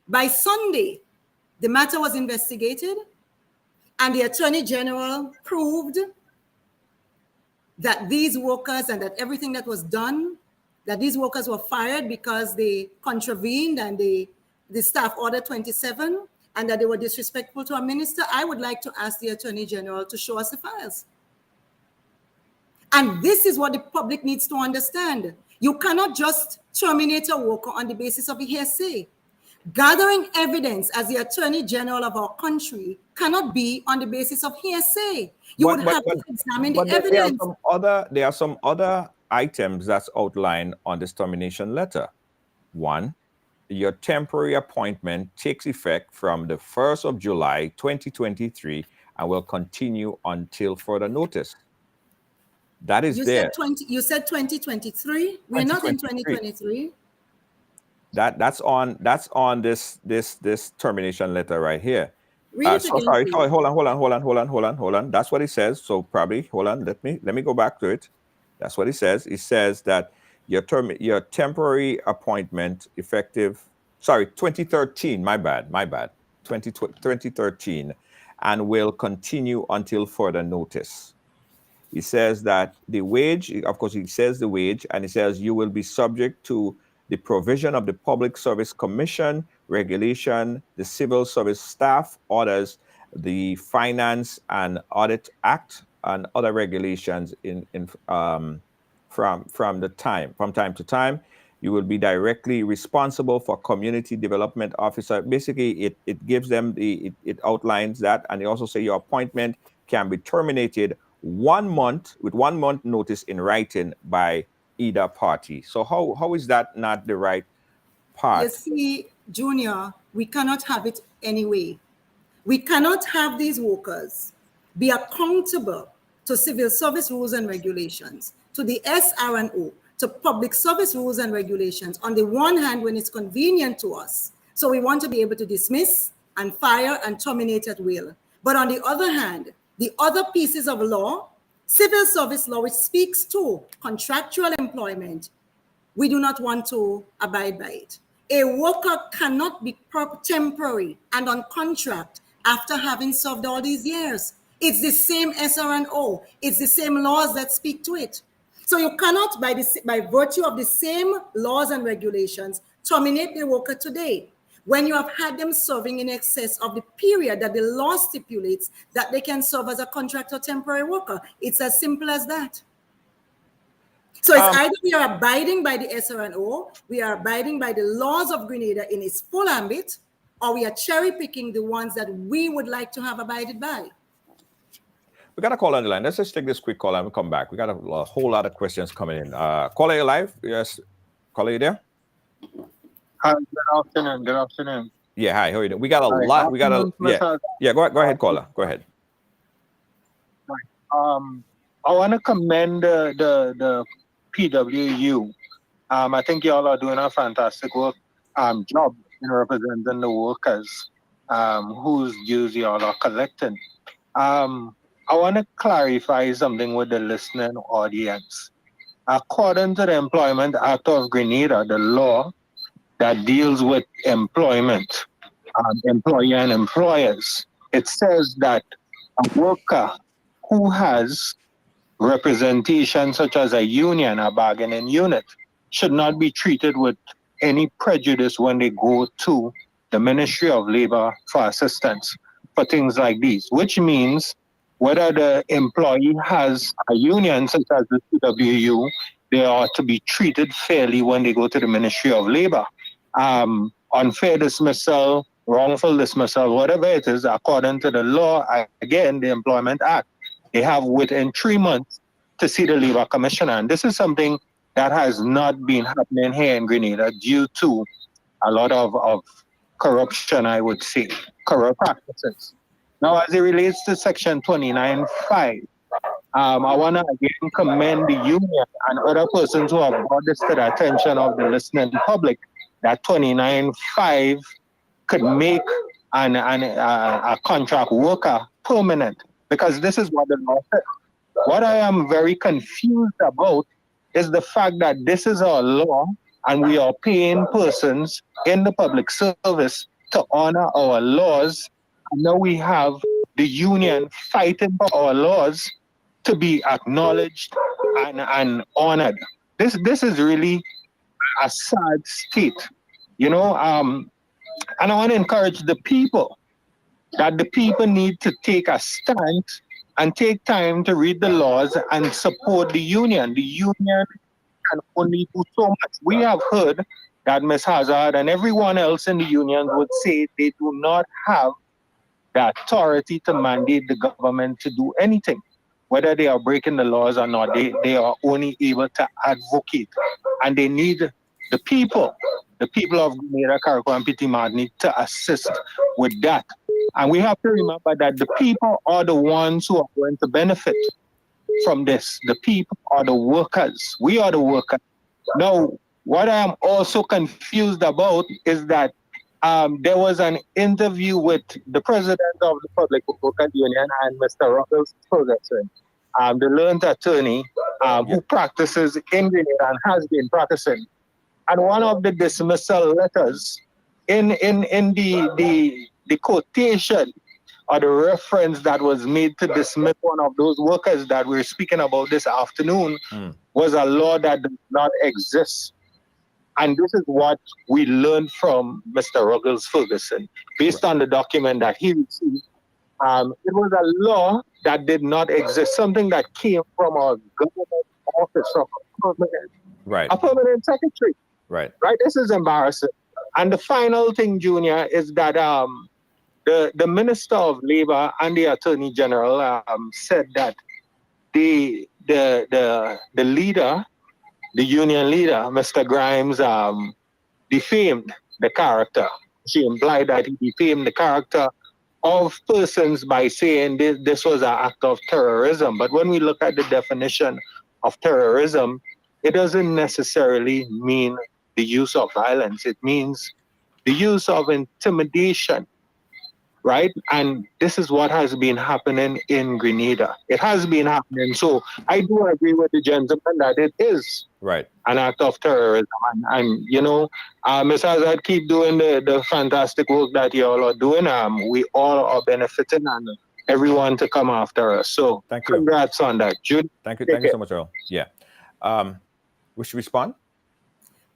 By Sunday, the matter was investigated and the Attorney General proved that these workers and that everything that was done, that these workers were fired because they contravened and the staff order 27 and that they were disrespectful to a minister. I would like to ask the Attorney General to show us the files. And this is what the public needs to understand. You cannot just terminate a worker on the basis of a hearsay. Gathering evidence as the Attorney General of our country cannot be on the basis of hearsay. You would have to examine the evidence. There are some other items that's outlined on this termination letter. One, your temporary appointment takes effect from the 1st of July, 2023, and will continue until further notice. That is there. You said 2023. We're not in 2023. That's on this termination letter right here. Sorry, hold on. That's what it says. So probably hold on. Let me go back to it. That's what it says. It says that your temporary appointment effective. Sorry, 2013. My bad. 2013, and will continue until further notice. He says that the wage, of course, he says the wage, and he says you will be subject to the provision of the Public Service Commission regulation, the Civil Service Staff orders, the Finance and Audit Act, and other regulations from time to time. You will be directly responsible for community development officer. Basically, it gives them it outlines that, and they also say your appointment can be terminated 1 month with 1 month notice in writing by either party. So how is that not the right part? You see, Junior, we cannot have it anyway. We cannot have these workers be accountable to civil service rules and regulations, to the SR&O, to public service rules and regulations, on the one hand, when it's convenient to us. So we want to be able to dismiss and fire and terminate at will. But on the other hand, the other pieces of law, civil service law, which speaks to contractual employment, we do not want to abide by it. A worker cannot be temporary and on contract after having served all these years. It's the same SR&O. It's the same laws that speak to it. So you cannot, by virtue of the same laws and regulations, terminate the worker today when you have had them serving in excess of the period that the law stipulates that they can serve as a contract or temporary worker. It's as simple as that. So it's either we are abiding by the SR&O, we are abiding by the laws of Grenada in its full ambit, or we are cherry picking the ones that we would like to have abided by. We got a call on the line. Let's just take this quick call and we'll come back. We got a whole lot of questions coming in. Caller, you live? Yes. Caller, you there? Hi, good afternoon. Good afternoon. Yeah, hi. How are you doing? We got a lot. We got a yeah. Go ahead, caller. Go ahead. I want to commend the PWU. I think y'all are doing a fantastic job in representing the workers whose dues y'all are collecting. I want to clarify something with the listening audience. According to the Employment Act of Grenada, the law that deals with employment, employer and employers, it says that a worker who has representation such as a union, a bargaining unit, should not be treated with any prejudice when they go to the Ministry of Labor for assistance for things like these, which means whether the employee has a union such as the PWU, they are to be treated fairly when they go to the Ministry of Labor. Unfair dismissal, wrongful dismissal, whatever it is, according to the law, again, the Employment Act, they have within 3 months to see the Labor Commissioner. And this is something that has not been happening here in Grenada due to a lot of corruption, I would say, corrupt practices. Now, as it relates to Section 29.5, I want to again commend the union and other persons who have brought this to the attention of the listening public, that 29.5 could make a contract worker permanent, because this is what the law says. What I am very confused about is the fact that this is our law and we are paying persons in the public service to honor our laws. And now we have the union fighting for our laws to be acknowledged and honored. This is really a sad state, you know. And I want to encourage the people that the people need to take a stand and take time to read the laws and support the union. The union can only do so much. We have heard that Ms. Hazzard and everyone else in the union would say they do not have the authority to mandate the government to do anything. Whether they are breaking the laws or not, they are only able to advocate. And they need the people of Grenada, Carriacou, and Petit Martinique to assist with that. And we have to remember that the people are the ones who are going to benefit from this. The people are the workers. We are the workers. Now, what I am also confused about is that there was an interview with the president of the Public Workers Union and Mr. Ruggles Ferguson, the learned attorney who practices in Grenada and has been practicing. And one of the dismissal letters in the quotation or the reference that was made to dismiss one of those workers that we're speaking about this afternoon was a law that does not exist. And this is what we learned from Mr. Ruggles Ferguson, based on the document that he received. It was a law that did not exist, something that came from our government office, from Right. a permanent secretary. Right. Right? This is embarrassing. And the final thing, Junior, is that the Minister of Labor and the Attorney General said that the leader, the union leader, Mr. Grimes, defamed the character. She implied that he defamed the character of persons by saying this was an act of terrorism. But when we look at the definition of terrorism, it doesn't necessarily mean the use of violence. It means the use of intimidation, right? And this is what has been happening in Grenada. It has been happening. So I do agree with the gentleman that it is Right. an act of terrorism. And you know, Ms. Hazzard, keep doing the fantastic work that you all are doing. We all are benefiting and everyone to come after us. So Thank you. Congrats on that. Jude. Thank you so much, Earl. Yeah. Wish to respond?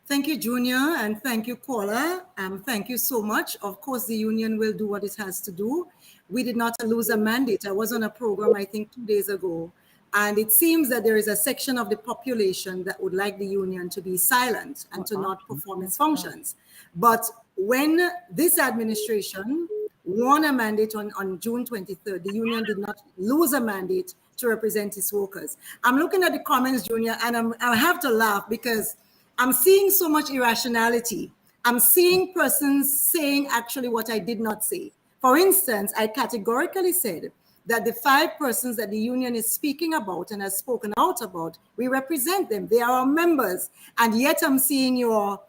Thank you, Junior, and thank you, caller. Thank you so much. Of course, the union will do what it has to do. We did not lose a mandate. I was on a program, I think, 2 days ago, and it seems that there is a section of the population that would like the union to be silent and to not perform its functions. But when this administration won a mandate on June 23rd, the union did not lose a mandate to represent its workers. I'm looking at the comments, Junior, and I have to laugh because I'm seeing so much irrationality. I'm seeing persons saying actually what I did not say. For instance, I categorically said that the 5 persons that the union is speaking about and has spoken out about, we represent them. They are our members. And yet I'm seeing your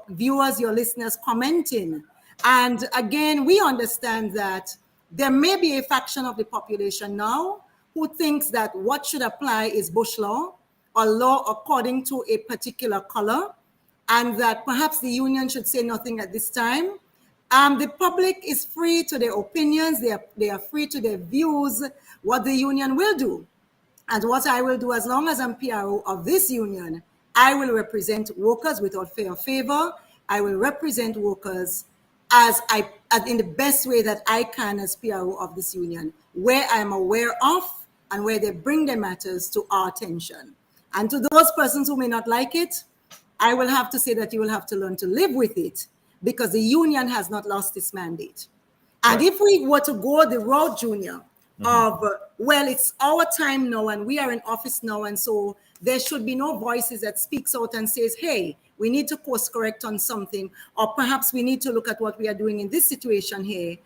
viewers, your listeners commenting. And again, we understand that there may be a faction of the population now who thinks that what should apply is Bush law, or law according to a particular color, and that perhaps the union should say nothing at this time. The public is free to their opinions. They are free to their views, what the union will do. And what I will do, as long as I'm PRO of this union, I will represent workers without fear or favor. I will represent workers as in the best way that I can as PRO of this union, where I'm aware of and where they bring their matters to our attention. And to those persons who may not like it, I will have to say that you will have to learn to live with it, because the union has not lost its mandate. And if we were to go the road, Junior, of, well, it's our time now and we are in office now, and so there should be no voices that speaks out and says, hey, we need to course correct on something, or perhaps we need to look at what we are doing in this situation here,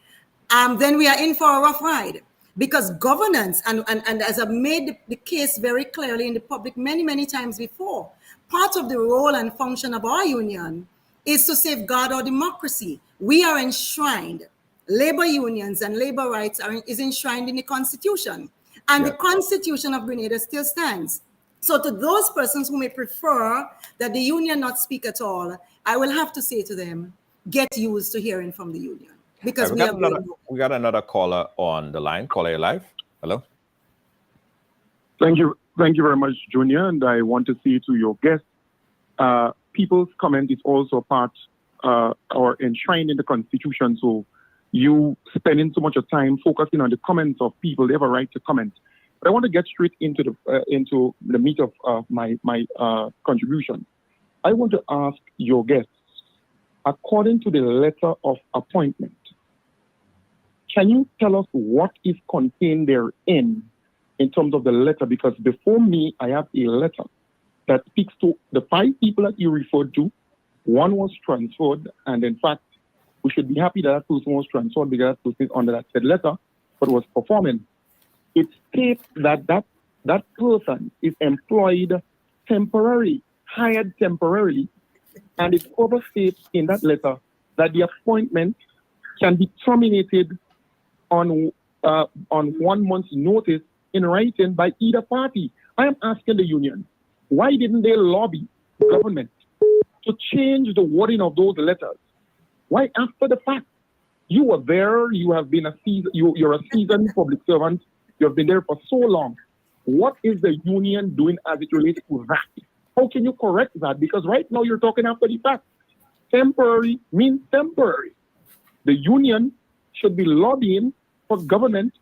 then we are in for a rough ride. Because governance, and as I've made the case very clearly in the public many, many times before, part of the role and function of our union is to safeguard our democracy. We are enshrined, labor unions and labor rights is enshrined in the Constitution. And the Constitution of Grenada still stands. So to those persons who may prefer that the union not speak at all, I will have to say to them, get used to hearing from the union. Because we got another caller on the line. Caller, you're live. Hello. Thank you very much, Junior. And I want to say to your guest, people's comment is also part or enshrined in the Constitution. So you spending so much of time focusing on the comments of people, they have a right to comment. But I want to get straight into the meat of my contribution. I want to ask your guests, according to the letter of appointment, can you tell us what is contained therein in terms of the letter? Because before me, I have a letter that speaks to the 5 people that you referred to. 1 was transferred, and in fact, we should be happy that that person was transferred because that person under that said letter, but was performing. It states that that person is employed temporarily, hired temporarily, and it further states in that letter that the appointment can be terminated on 1 month's notice in writing by either party. I am asking the union, why didn't they lobby the government to change the wording of those letters? Why after the fact? You were there, you have been you're a seasoned public servant, you have been there for so long. What is the union doing as it relates to that? How can you correct that? Because right now you're talking after the fact. Temporary means temporary. The union should be lobbying for government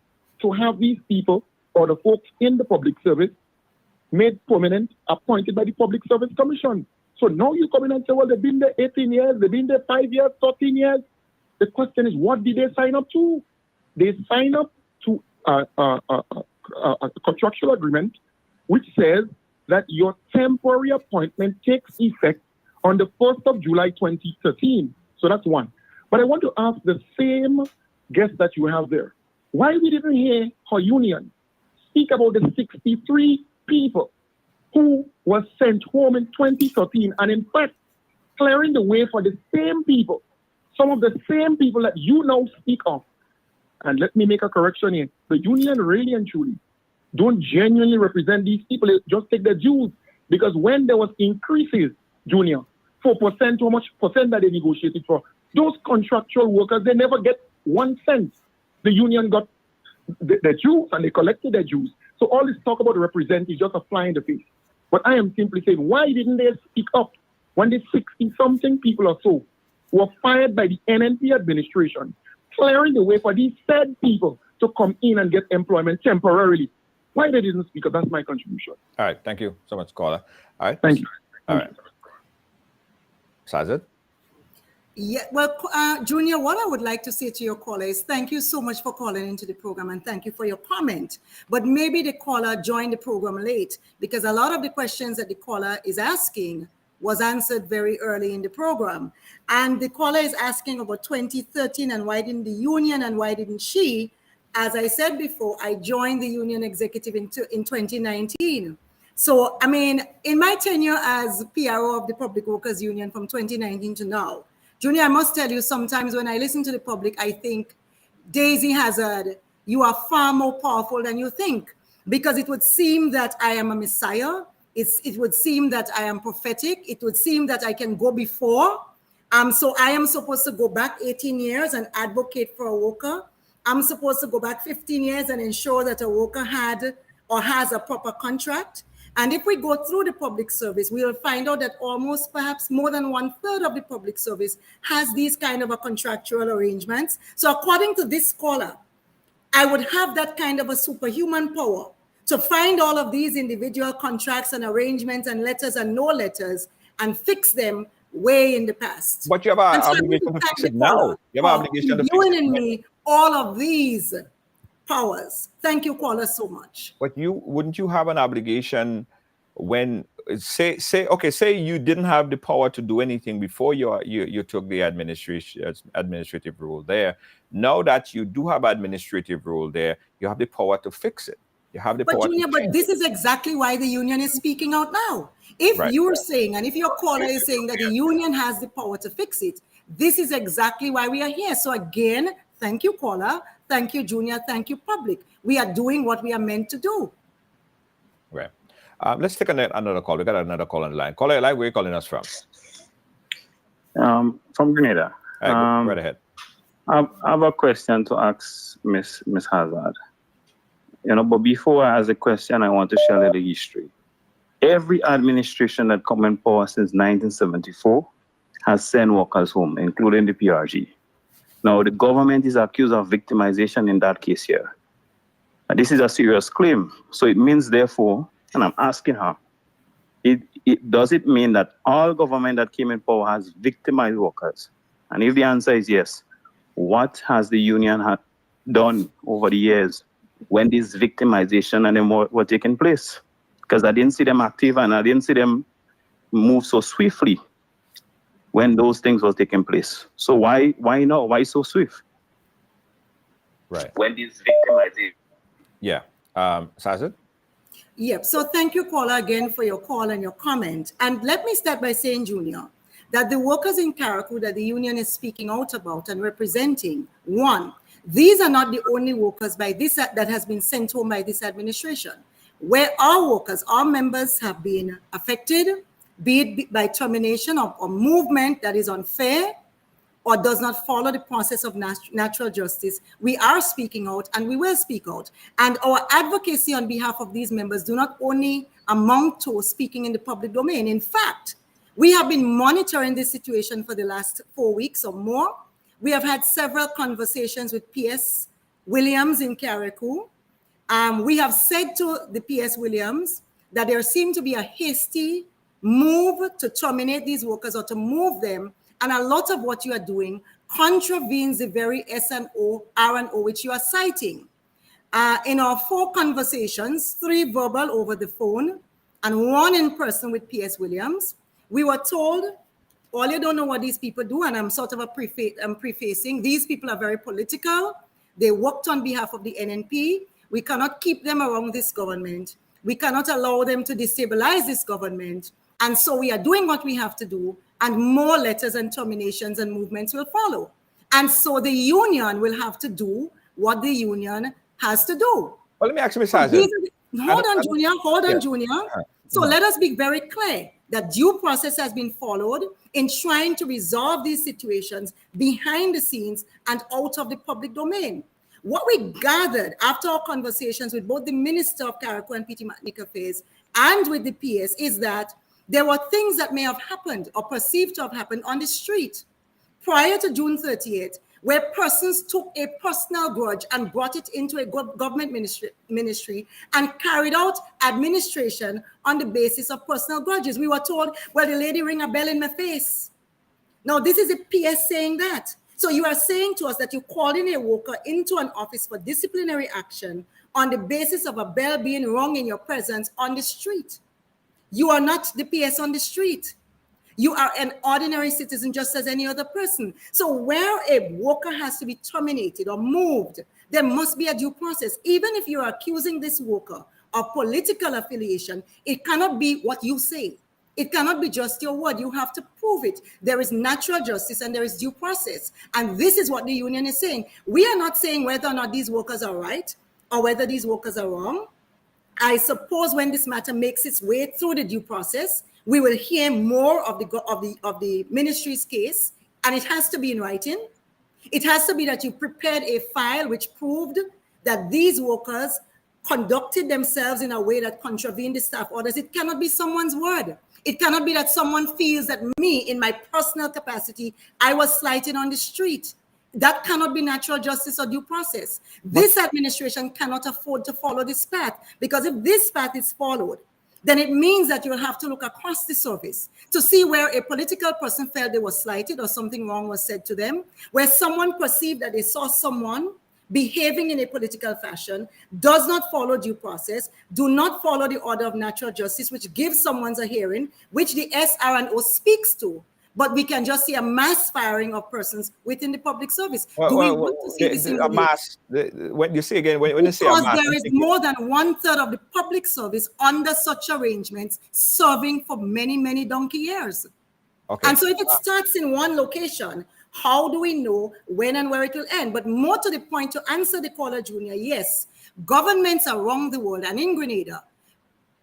to have these people or the folks in the public service made permanent, appointed by the Public Service Commission. So now you come in and say, well, they've been there 18 years, they've been there 5 years, 13 years. The question is, what did they sign up to? They sign up to a contractual agreement which says that your temporary appointment takes effect on the 1st of July 2013. So that's one. But I want to ask the same guest that you have there, why we didn't hear her union speak about the 63 people who were sent home in 2013, and in fact, clearing the way for the same people, some of the same people that you now speak of. And let me make a correction here. The union really and truly don't genuinely represent these people. They just take their dues. Because when there was increases, Junior, 4%, how much percent that they negotiated for, those contractual workers, they never get 1 cent. The union got their dues and they collected their dues. So all this talk about represent is just a fly in the face. But I am simply saying, why didn't they speak up when the 60-something people or so were fired by the NNP administration, clearing the way for these said people to come in and get employment temporarily? Why they didn't speak up? That's my contribution. All right. Thank you so much, caller. All right. Thank you. All right. Hazzard? Yeah, well, Junior, what I would like to say to your caller is thank you so much for calling into the program and thank you for your comment. But maybe the caller joined the program late because a lot of the questions that the caller is asking was answered very early in the program. And the caller is asking about 2013 and why didn't the union and why didn't she? As I said before, I joined the union executive in 2019. So, I mean, in my tenure as PRO of the Public Workers Union from 2019 to now, Junior, I must tell you, sometimes when I listen to the public, I think, Daisy Hazzard, you are far more powerful than you think, because it would seem that I am a messiah. It would seem that I am prophetic. It would seem that I can go before. So I am supposed to go back 18 years and advocate for a worker. I'm supposed to go back 15 years and ensure that a worker had or has a proper contract. And if we go through the public service, we will find out that almost perhaps more than 1/3 of the public service has these kind of a contractual arrangements. So according to this caller, I would have that kind of a superhuman power to find all of these individual contracts and arrangements and letters and no letters and fix them way in the past. But you have an obligation to fix it now. You have an obligation to fix it. In me all of these powers. Thank you, caller, so much. But wouldn't you have an obligation when say you didn't have the power to do anything before you took the administrative role there. Now that you do have administrative role there, you have the power to fix it. You have the power. Junior, but this is exactly why the union is speaking out now. If you're saying, and if your caller is saying that the union has the power to fix it, this is exactly why we are here. So again, thank you, caller. Thank you, Junior. Thank you, public. We are doing what we are meant to do. Right. Let's take another call. We got another call on the line. Caller, where are you calling us from? From Grenada. Right ahead. I have a question to ask Miss Hazzard. But before I ask the question, I want to share a little history. Every administration that come in power since 1974 has sent workers home, including the PRG. Now, the government is accused of victimization in that case here. And this is a serious claim. So it means, therefore, and I'm asking her, does it mean that all government that came in power has victimized workers? And if the answer is yes, what has the union done over the years when this victimization and then were taking place? Because I didn't see them active and I didn't see them move so swiftly when those things were taking place. So why not? Why so swift? Right. When this victimization. Yeah. Hazzard? Yep. So thank you, caller, again for your call and your comment. And let me start by saying, Junior, that the workers in Carriacou that the union is speaking out about and representing, one, these are not the only workers that has been sent home by this administration. Where our workers, our members have been affected, be it by termination or movement that is unfair or does not follow the process of natural justice, we are speaking out and we will speak out. And our advocacy on behalf of these members do not only amount to speaking in the public domain. In fact, we have been monitoring this situation for the last 4 weeks or more. We have had several conversations with PS Williams in Carriacou. We have said to the PS Williams that there seemed to be a hasty move to terminate these workers or to move them, and a lot of what you are doing contravenes the very S&O, R&O which you are citing. In our 4 conversations, 3 verbal over the phone and 1 in person with P.S. Williams, we were told, all you don't know what these people do, and I'm sort of prefacing, these people are very political. They worked on behalf of the NNP. We cannot keep them around this government. We cannot allow them to destabilize this government. And so we are doing what we have to do, and more letters and terminations and movements will follow. And so the union will have to do what the union has to do. Well, let me ask you, Ms. Hazzard. Hold on, Junior. So let us be very clear that due process has been followed in trying to resolve these situations behind the scenes and out of the public domain. What we gathered after our conversations with both the Minister of Carriacou and PT Ethnic Affairs and with the PS is that there were things that may have happened or perceived to have happened on the street prior to June 30th, where persons took a personal grudge and brought it into a government ministry and carried out administration on the basis of personal grudges. We were told, well, the lady rang a bell in my face. Now, this is a PS saying that. So you are saying to us that you called in a worker into an office for disciplinary action on the basis of a bell being rung in your presence on the street. You are not the PS on the street. You are an ordinary citizen just as any other person. So where a worker has to be terminated or moved, there must be a due process. Even if you are accusing this worker of political affiliation, it cannot be what you say. It cannot be just your word. You have to prove it. There is natural justice and there is due process. And this is what the union is saying. We are not saying whether or not these workers are right or whether these workers are wrong. I suppose when this matter makes its way through the due process, we will hear more of the ministry's case, and it has to be in writing. It has to be that you prepared a file which proved that these workers conducted themselves in a way that contravened the staff orders. It cannot be someone's word. It cannot be that someone feels that me, in my personal capacity, I was slighted on the street. That cannot be natural justice or due process. This administration cannot afford to follow this path, because if this path is followed, then it means that you'll have to look across the service to see where a political person felt they were slighted or something wrong was said to them, where someone perceived that they saw someone behaving in a political fashion, does not follow due process, do not follow the order of natural justice, which gives someone a hearing, which the SRNO speaks to. But we can just see a mass firing of persons within the public service. Do we want to see this in a mass? When you say again, when you say a mass, because there is more than 1/3 of the public service under such arrangements, serving for many, many donkey years. Okay. And so, if it starts in one location, how do we know when and where it will end? But more to the point, to answer the caller, Junior, yes, governments around the world and in Grenada,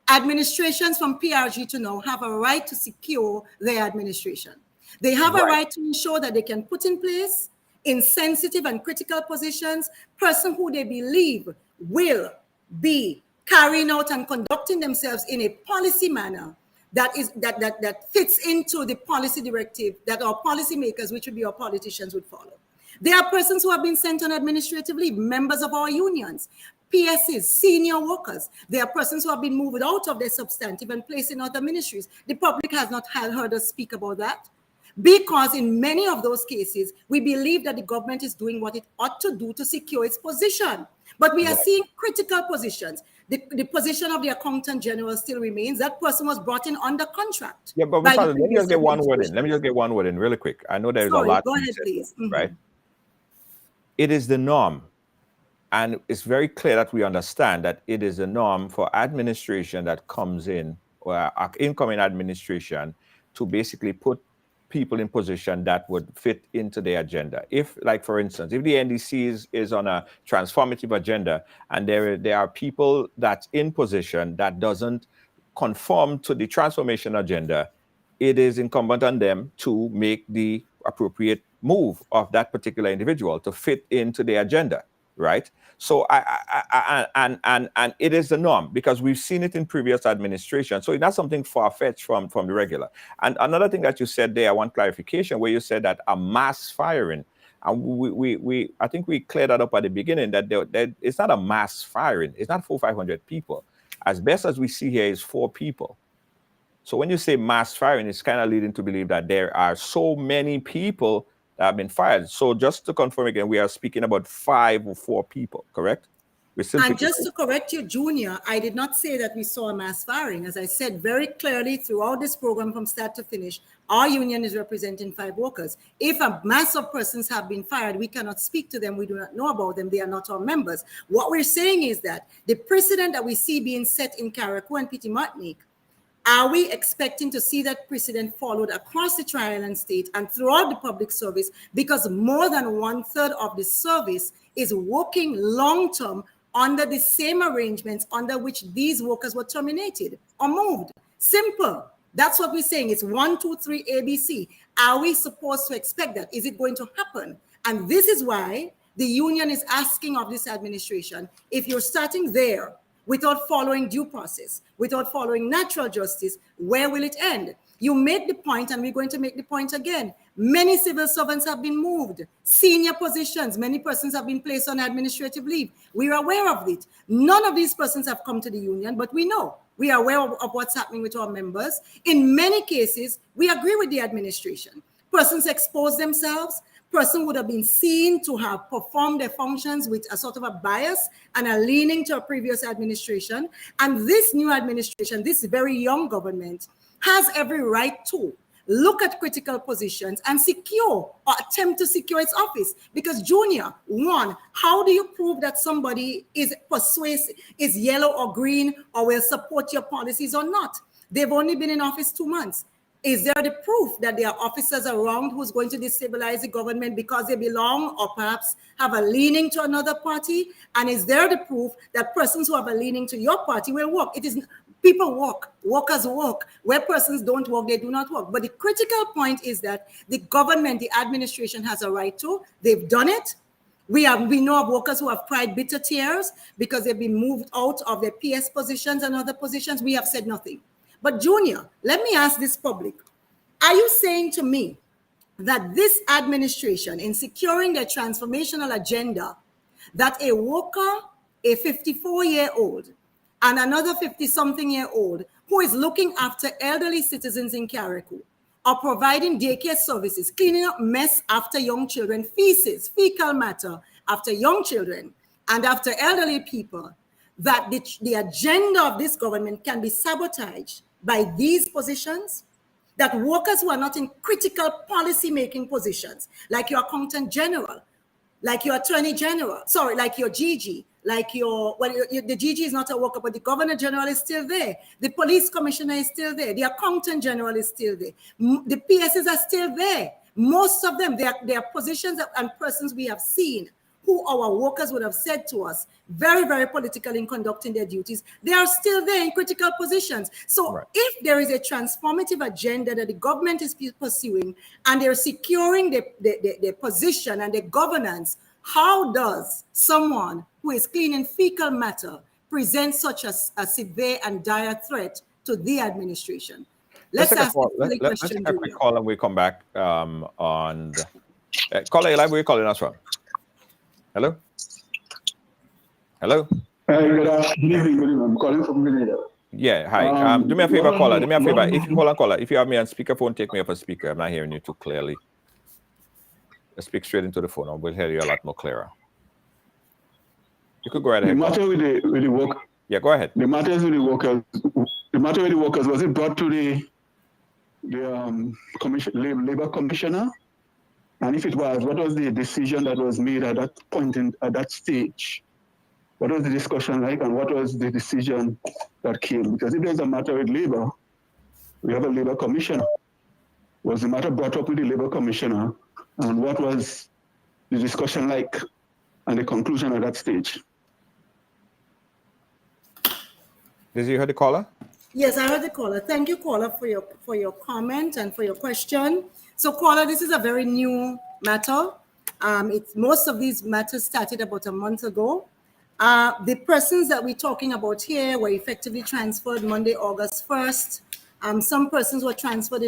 administrations from PRG to now have a right to secure their administration. They have a right to ensure that they can put in place in sensitive and critical positions person who they believe will be carrying out and conducting themselves in a policy manner that fits into the policy directive that our policymakers, which would be our politicians, would follow. There are persons who have been sent on administrative leave, members of our unions, PSs, senior workers. There are persons who have been moved out of their substantive and placed in other ministries. The public has not heard us speak about that, because in many of those cases, we believe that the government is doing what it ought to do to secure its position. But we are seeing critical positions. The position of the accountant general still remains. That person was brought in under contract. Yeah, but let me just get one word in. Let me just get one word in really quick. I know there's a lot. Go ahead, please. Right? It is the norm. And it's very clear that we understand that it is a norm for administration that comes in, or incoming administration, to basically put people in position that would fit into their agenda. If, like, for instance, if the NDC is on a transformative agenda and there are people that's in position that doesn't conform to the transformation agenda, it is incumbent on them to make the appropriate move of that particular individual to fit into the agenda. Right. So and it is the norm, because we've seen it in previous administrations. So it's not something far-fetched from the regular. And another thing that you said there, I want clarification, where you said that a mass firing, and I think we cleared that up at the beginning, that it's not a mass firing. It's not 400-500 people. as best as we see here, is 4 people. So when you say mass firing, it's kind of leading to believe that there are so many people that have been fired. So just to confirm again, we are speaking about 5 or 4 people, correct? And just to correct you, Junior, I did not say that we saw a mass firing. As I said very clearly throughout this program from start to finish, our union is representing 5 workers. If a mass of persons have been fired, we cannot speak to them. We do not know about them. They are not our members. What we're saying is that the precedent that we see being set in Carriacou and Petit Martinique, are we expecting to see that precedent followed across the Tri-Island state and throughout the public service? Because more than 1/3 of the service is working long-term under the same arrangements under which these workers were terminated or moved. Simple. That's what we're saying. It's 1, 2, 3, ABC. Are we supposed to expect that? Is it going to happen? And this is why the union is asking of this administration, if you're starting there without following due process, without following natural justice, where will it end? You made the point, and we're going to make the point again. Many civil servants have been moved, senior positions, many persons have been placed on administrative leave. We are aware of it. None of these persons have come to the union, but we know. We are aware of what's happening with our members. In many cases, we agree with the administration. Persons expose themselves. Person would have been seen to have performed their functions with a sort of a bias and a leaning to a previous administration. And this new administration, this very young government, has every right to look at critical positions and secure or attempt to secure its office. Because Junior, 1, how do you prove that somebody is persuasive, is yellow or green, or will support your policies or not? They've only been in office 2 months. Is there the proof that there are officers around who's going to destabilize the government because they belong or perhaps have a leaning to another party? And is there the proof that persons who have a leaning to your party will work? It is people work, workers work. Where persons don't work, they do not work. But the critical point is that the government, the administration has a right to. They've done it. We know of workers who have cried bitter tears because they've been moved out of their PS positions and other positions. We have said nothing. But Junior, let me ask this public. Are you saying to me that this administration, in securing their transformational agenda, that a worker, a 54-year-old, and another 50-something-year-old who is looking after elderly citizens in Carriacou, are providing daycare services, cleaning up mess after young children, feces, fecal matter after young children, and after elderly people, that the agenda of this government can be sabotaged by these positions, that workers who are not in critical policy-making positions, like your accountant general, like your attorney general, sorry, like your GG, like the GG is not a worker, but the governor general is still there. The police commissioner is still there. The accountant general is still there. The PSs are still there. Most of them, they are positions and persons we have seen who our workers would have said to us, very, very political in conducting their duties, they are still there in critical positions. So if there is a transformative agenda that the government is pursuing and they're securing their position and their governance, how does someone who is cleaning fecal matter present such a severe and dire threat to the administration? Let's ask a quick call and we come back on the caller. Where are you calling us from? Hello? Hello? Good evening. I'm calling from Grenada. Yeah, hi. Do me a favor, caller. Do me a favor. If you hold on, caller, if you have me on speakerphone, take me off a speaker. I'm not hearing you too clearly. Let's speak straight into the phone and we'll hear you a lot more clearer. You could go right ahead. The matter with the work. Yeah, go ahead. The matter with the workers. The matter with the workers, was it brought to the labor commissioner? And if it was, what was the decision that was made at that point at that stage? What was the discussion like, and what was the decision that came? Because if there's a matter with labor, we have a labor commissioner. Was the matter brought up with the labor commissioner, and what was the discussion like, and the conclusion at that stage? Did you hear the caller? Yes, I heard the caller. Thank you, caller, for your comment and for your question. So, caller, this is a very new matter. Most of these matters started about a month ago. The persons that we're talking about here were effectively transferred Monday, August 1st. Some persons were transferred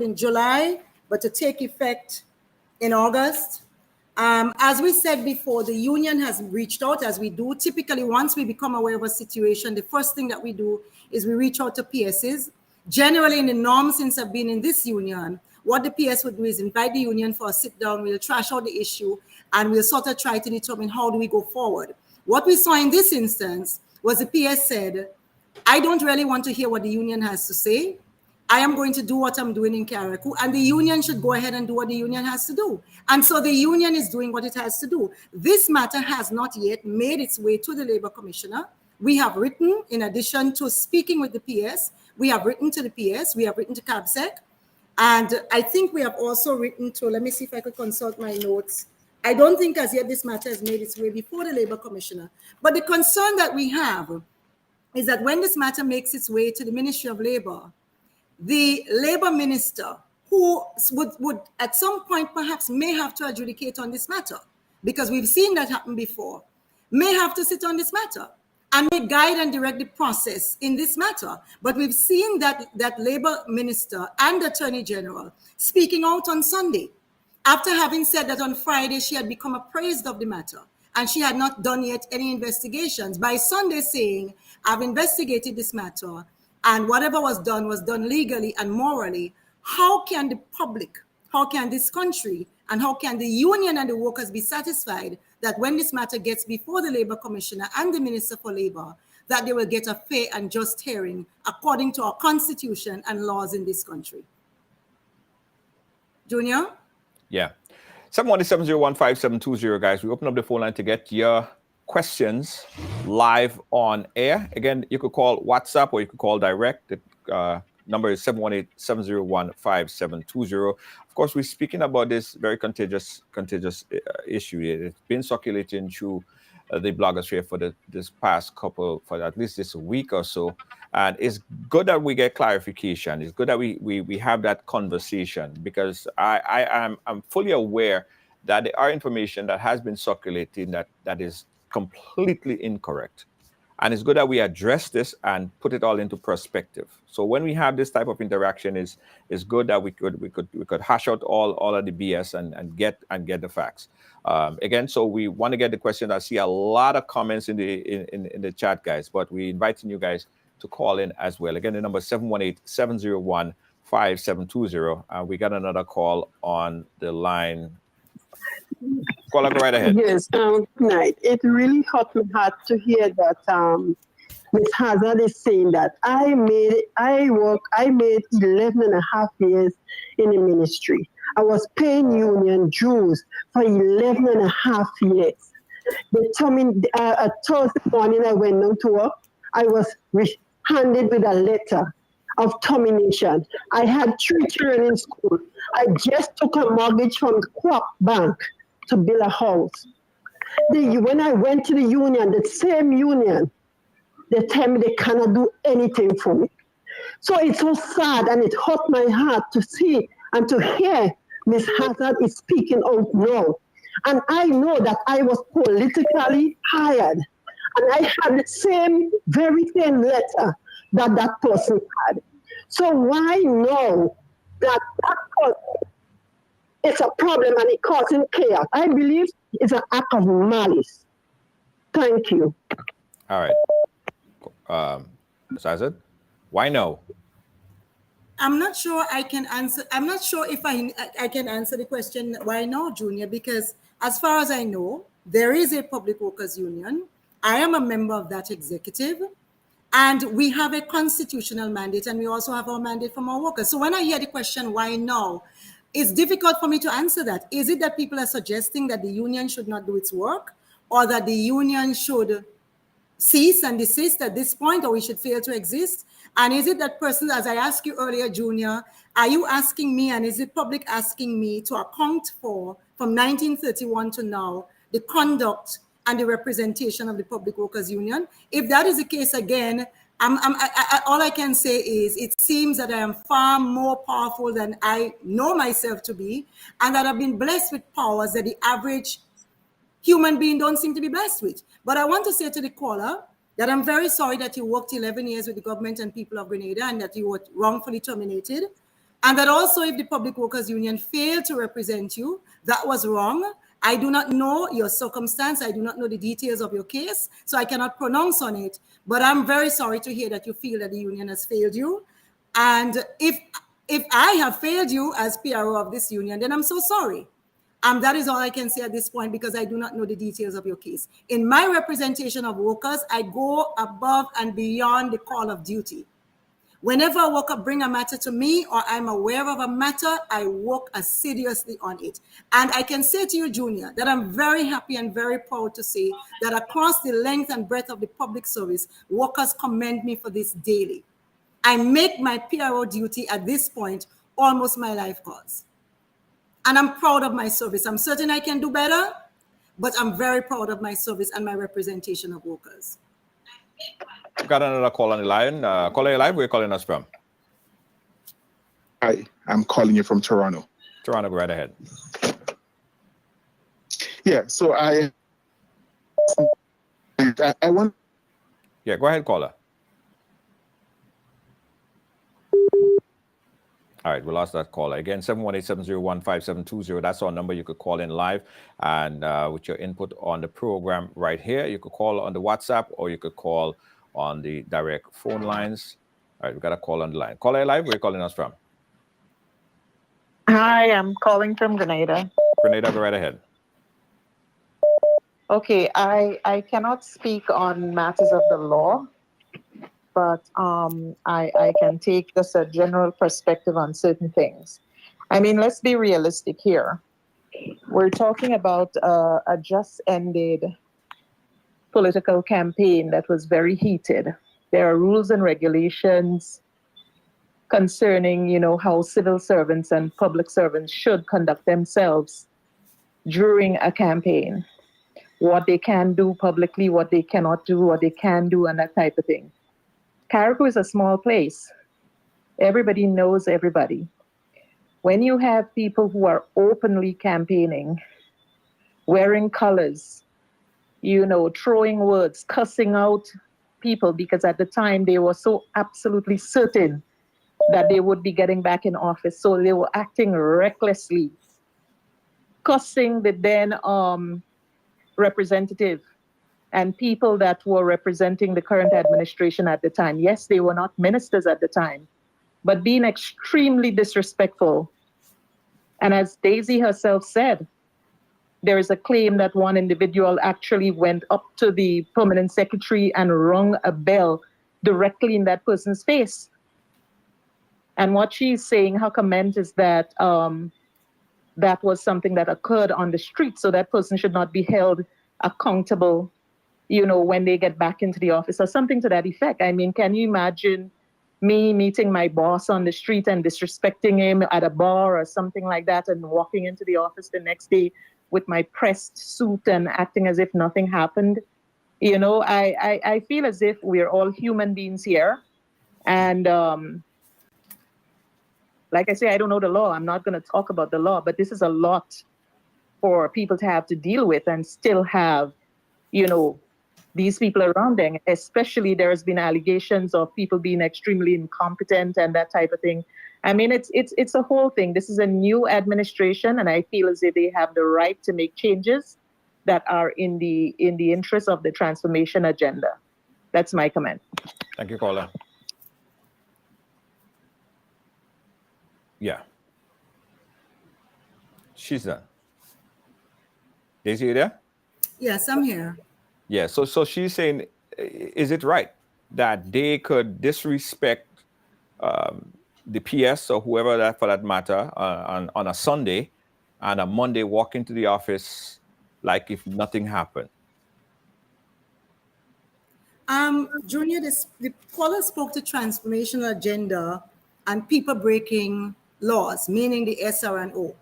in July, but to take effect in August. As we said before, the union has reached out, as we do. Typically, once we become aware of a situation, the first thing that we do is we reach out to PSs. Generally, in the norm, since I've been in this union, what the PS would do is invite the union for a sit down, we'll trash out the issue, and we'll sort of try to determine how do we go forward. What we saw in this instance was the PS said, I don't really want to hear what the union has to say. I am going to do what I'm doing in Karaku, and the union should go ahead and do what the union has to do. And so the union is doing what it has to do. This matter has not yet made its way to the Labor Commissioner. We have written, in addition to speaking with the PS, we have written to the PS, we have written to CABSEC, and I think we have also written to, let me see if I could consult my notes. I don't think as yet this matter has made its way before the Labor Commissioner. But the concern that we have is that when this matter makes its way to the Ministry of Labor, the Labor Minister, who would at some point perhaps may have to adjudicate on this matter, because we've seen that happen before, may have to sit on this matter and may guide and direct the process in this matter. But we've seen that Labor Minister and Attorney General speaking out on Sunday, after having said that on Friday she had become appraised of the matter and she had not done yet any investigations, by Sunday saying, I've investigated this matter and whatever was done legally and morally. How can the public, how can this country, and how can the union and the workers be satisfied that when this matter gets before the Labor Commissioner and the Minister for Labor, that they will get a fair and just hearing according to our constitution and laws in this country? Junior? Yeah. 717-015-720, guys. We open up the phone line to get your questions live on air. Again, you could call WhatsApp or you could call direct. The number is 718-701-5720. Of course, we're speaking about this very contagious issue. It's been circulating through the blogosphere for this past couple, for at least this week or so. And it's good that we get clarification. It's good that we have that conversation, because I'm fully aware that there are information that has been circulating that is completely incorrect. And it's good that we address this and put it all into perspective. So when we have this type of interaction, it's good that we could hash out all of the BS and get the facts. Again, so we want to get the question. I see a lot of comments in the chat, guys, but we're inviting you guys to call in as well. Again, the number is 718-701-5720. We got another call on the line. Caller, go right ahead. Yes, good night. It really hurt my heart to hear that Ms. Hazzard is saying that I made 11 and a half years in the ministry. I was paying union dues for 11 and a half years. They told me Thursday morning I went down to work. I was handed with a letter of termination. I had 3 children in school. I just took a mortgage from the Co-op Bank to build a house. When I went to the union, the same union, they tell me they cannot do anything for me. So it's so sad, and it hurt my heart to see and to hear Ms. Hazzard is speaking out now. And I know that I was politically hired, and I had the very same letter that person had. So why know that person, it's a problem and it causing chaos? I believe it's an act of malice. Thank you. All right. Ms. Hazzard, why no? I'm not sure I can answer. I'm not sure if I can answer the question why no, Junior, because as far as I know, there is a public workers union. I am a member of that executive, and we have a constitutional mandate, and we also have our mandate from our workers. So when I hear the question why no, it's difficult for me to answer that. Is it that people are suggesting that the union should not do its work, or that the union should cease and desist at this point, or we should fail to exist? And is it that person, as I asked you earlier, Junior, are you asking me, and is it public asking me to account for, from 1931 to now, the conduct and the representation of the Public Workers Union? If that is the case, again, all I can say is it seems that I am far more powerful than I know myself to be, and that I've been blessed with powers that the average human being don't seem to be blessed with. But I want to say to the caller that I'm very sorry that you worked 11 years with the government and people of Grenada and that you were wrongfully terminated. And that also if the Public Workers Union failed to represent you, that was wrong. I do not know your circumstance. I do not know the details of your case, so I cannot pronounce on it. But I'm very sorry to hear that you feel that the union has failed you. And if I have failed you as PRO of this union, then I'm so sorry. That is all I can say at this point, because I do not know the details of your case. In my representation of workers, I go above and beyond the call of duty. Whenever a worker bring a matter to me or I'm aware of a matter, I work assiduously on it. And I can say to you, Junior, that I'm very happy and very proud to say that across the length and breadth of the public service, workers commend me for this daily. I make my PRO duty at this point almost my life cause. And I'm proud of my service. I'm certain I can do better, but I'm very proud of my service and my representation of workers. Got another call on the line. Caller live, where are you calling us from? Hi, I'm calling you from Toronto. Toronto, go right ahead. Yeah, so I want... Yeah, go ahead, caller. All right, we lost that caller. Again, 718-701-5720. That's our number. You could call in live and with your input on the program right here. You could call on the WhatsApp or you could call on the direct phone lines. All right, we got a call on the line. Caller live, where are you calling us from? Hi, I'm calling from Grenada. Grenada, go right ahead. Okay, I cannot speak on matters of the law, but I can take just a general perspective on certain things. I mean, let's be realistic here. We're talking about a just ended political campaign that was very heated. There are rules and regulations concerning, you know, how civil servants and public servants should conduct themselves during a campaign, what they can do publicly, what they cannot do, what they can do, and that type of thing. Carriacou is a small place. Everybody knows everybody. When you have people who are openly campaigning, wearing colors, you know, throwing words, cussing out people, because at the time they were so absolutely certain that they would be getting back in office. So they were acting recklessly, cussing the then representative and people that were representing the current administration at the time. Yes, they were not ministers at the time, but being extremely disrespectful. And as Daisy herself said, there is a claim that one individual actually went up to the permanent secretary and rung a bell directly in that person's face. And what she's saying, her comment is that that was something that occurred on the street, so that person should not be held accountable, you know, when they get back into the office or something to that effect. I mean, can you imagine me meeting my boss on the street and disrespecting him at a bar or something like that and walking into the office the next day with my pressed suit and acting as if nothing happened? You know, I feel as if we're all human beings here. And like I say, I don't know the law. I'm not going to talk about the law, but this is a lot for people to have to deal with and still have, you know, these people around them. Especially there's been allegations of people being extremely incompetent and that type of thing. I mean, it's a whole thing. This is a new administration, and I feel as if they have the right to make changes that are in the interest of the transformation agenda. That's my comment. Thank you, caller. Yeah. She's done. Daisy, you there? Yes, I'm here. Yeah, so she's saying, is it right that they could disrespect the PS or whoever that for that matter on a Sunday, and a Monday walk into the office like if nothing happened? Junior, the caller spoke to transformational agenda and people breaking laws, meaning the SR&O.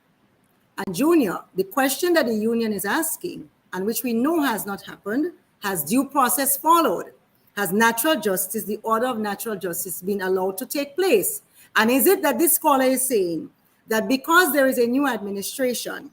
And Junior, the question that the union is asking, and which we know has not happened, has due process followed? Has natural justice, the order of natural justice, been allowed to take place? And is it that this caller is saying that because there is a new administration,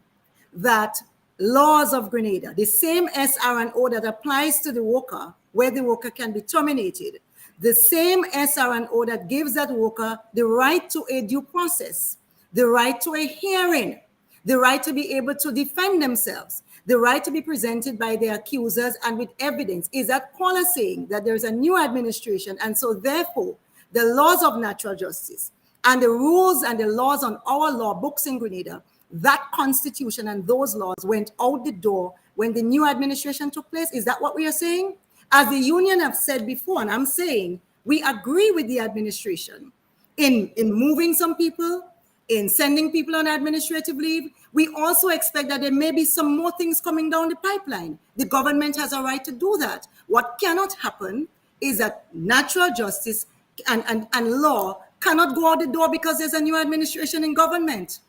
that laws of Grenada, the same SR&O that applies to the worker, where the worker can be terminated, the same SR&O that gives that worker the right to a due process, the right to a hearing, the right to be able to defend themselves, the right to be presented by their accusers and with evidence. Is that caller saying that there's a new administration, and so therefore the laws of natural justice and the rules and the laws on our law books in Grenada, that constitution and those laws went out the door when the new administration took place? Is that what we are saying? As the union have said before, and I'm saying, we agree with the administration in moving some people, in sending people on administrative leave. We also expect that there may be some more things coming down the pipeline. The government has a right to do that. What cannot happen is that natural justice and law cannot go out the door because there's a new administration in government.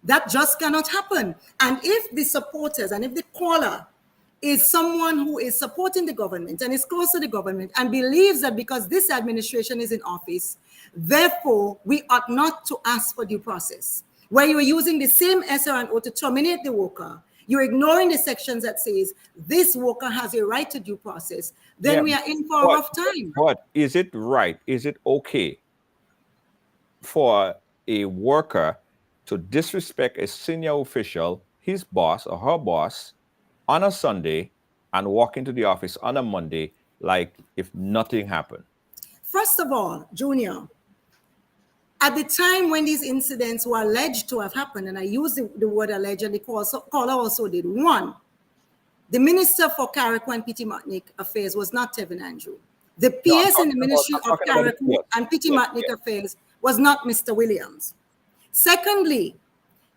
That just cannot happen. And if the supporters and if the caller is someone who is supporting the government and is close to the government and believes that because this administration is in office, therefore we ought not to ask for due process, where you are using the same SRNO to terminate the worker, you're ignoring the sections that says this worker has a right to due process, then we are in for a rough time. But is it right? Is it okay for a worker to disrespect a senior official, his boss or her boss, on a Sunday and walk into the office on a Monday like if nothing happened? First of all, Junior, at the time when these incidents were alleged to have happened, and I use the word alleged, and the caller also did, one, the Minister for Carriacou and Petit Martinique Affairs was not Tevin Andrew. The PS in the Ministry of Carriacou and Petit Martinique Affairs was not Mr. Williams. Secondly,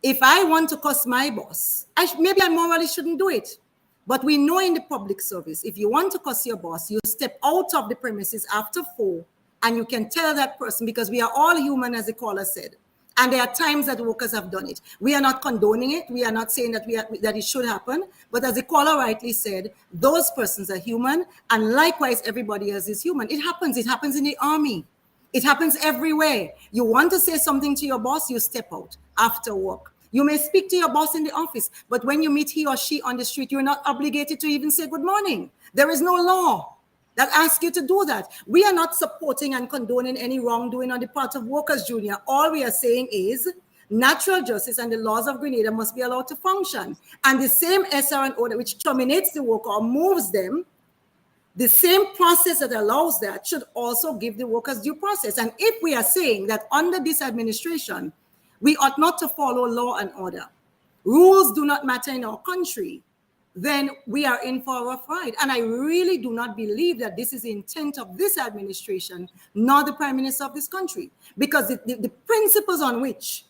if I want to cuss my boss, maybe I morally shouldn't do it. But we know in the public service, if you want to cuss your boss, you step out of the premises after 4 and you can tell that person, because we are all human, as the caller said. And there are times that workers have done it. We are not condoning it. We are not saying that that it should happen. But as the caller rightly said, those persons are human. And likewise, everybody else is human. It happens. It happens in the army. It happens everywhere. You want to say something to your boss, you step out after work. You may speak to your boss in the office, but when you meet he or she on the street, you're not obligated to even say good morning. There is no law that asks you to do that. We are not supporting and condoning any wrongdoing on the part of workers, Junior. All we are saying is natural justice and the laws of Grenada must be allowed to function. And the same SRNO which terminates the worker or moves them, the same process that allows that should also give the workers due process. And if we are saying that under this administration, we ought not to follow law and order, rules do not matter in our country, then we are in for a rough ride. And I really do not believe that this is the intent of this administration, nor the Prime Minister of this country, because the principles on which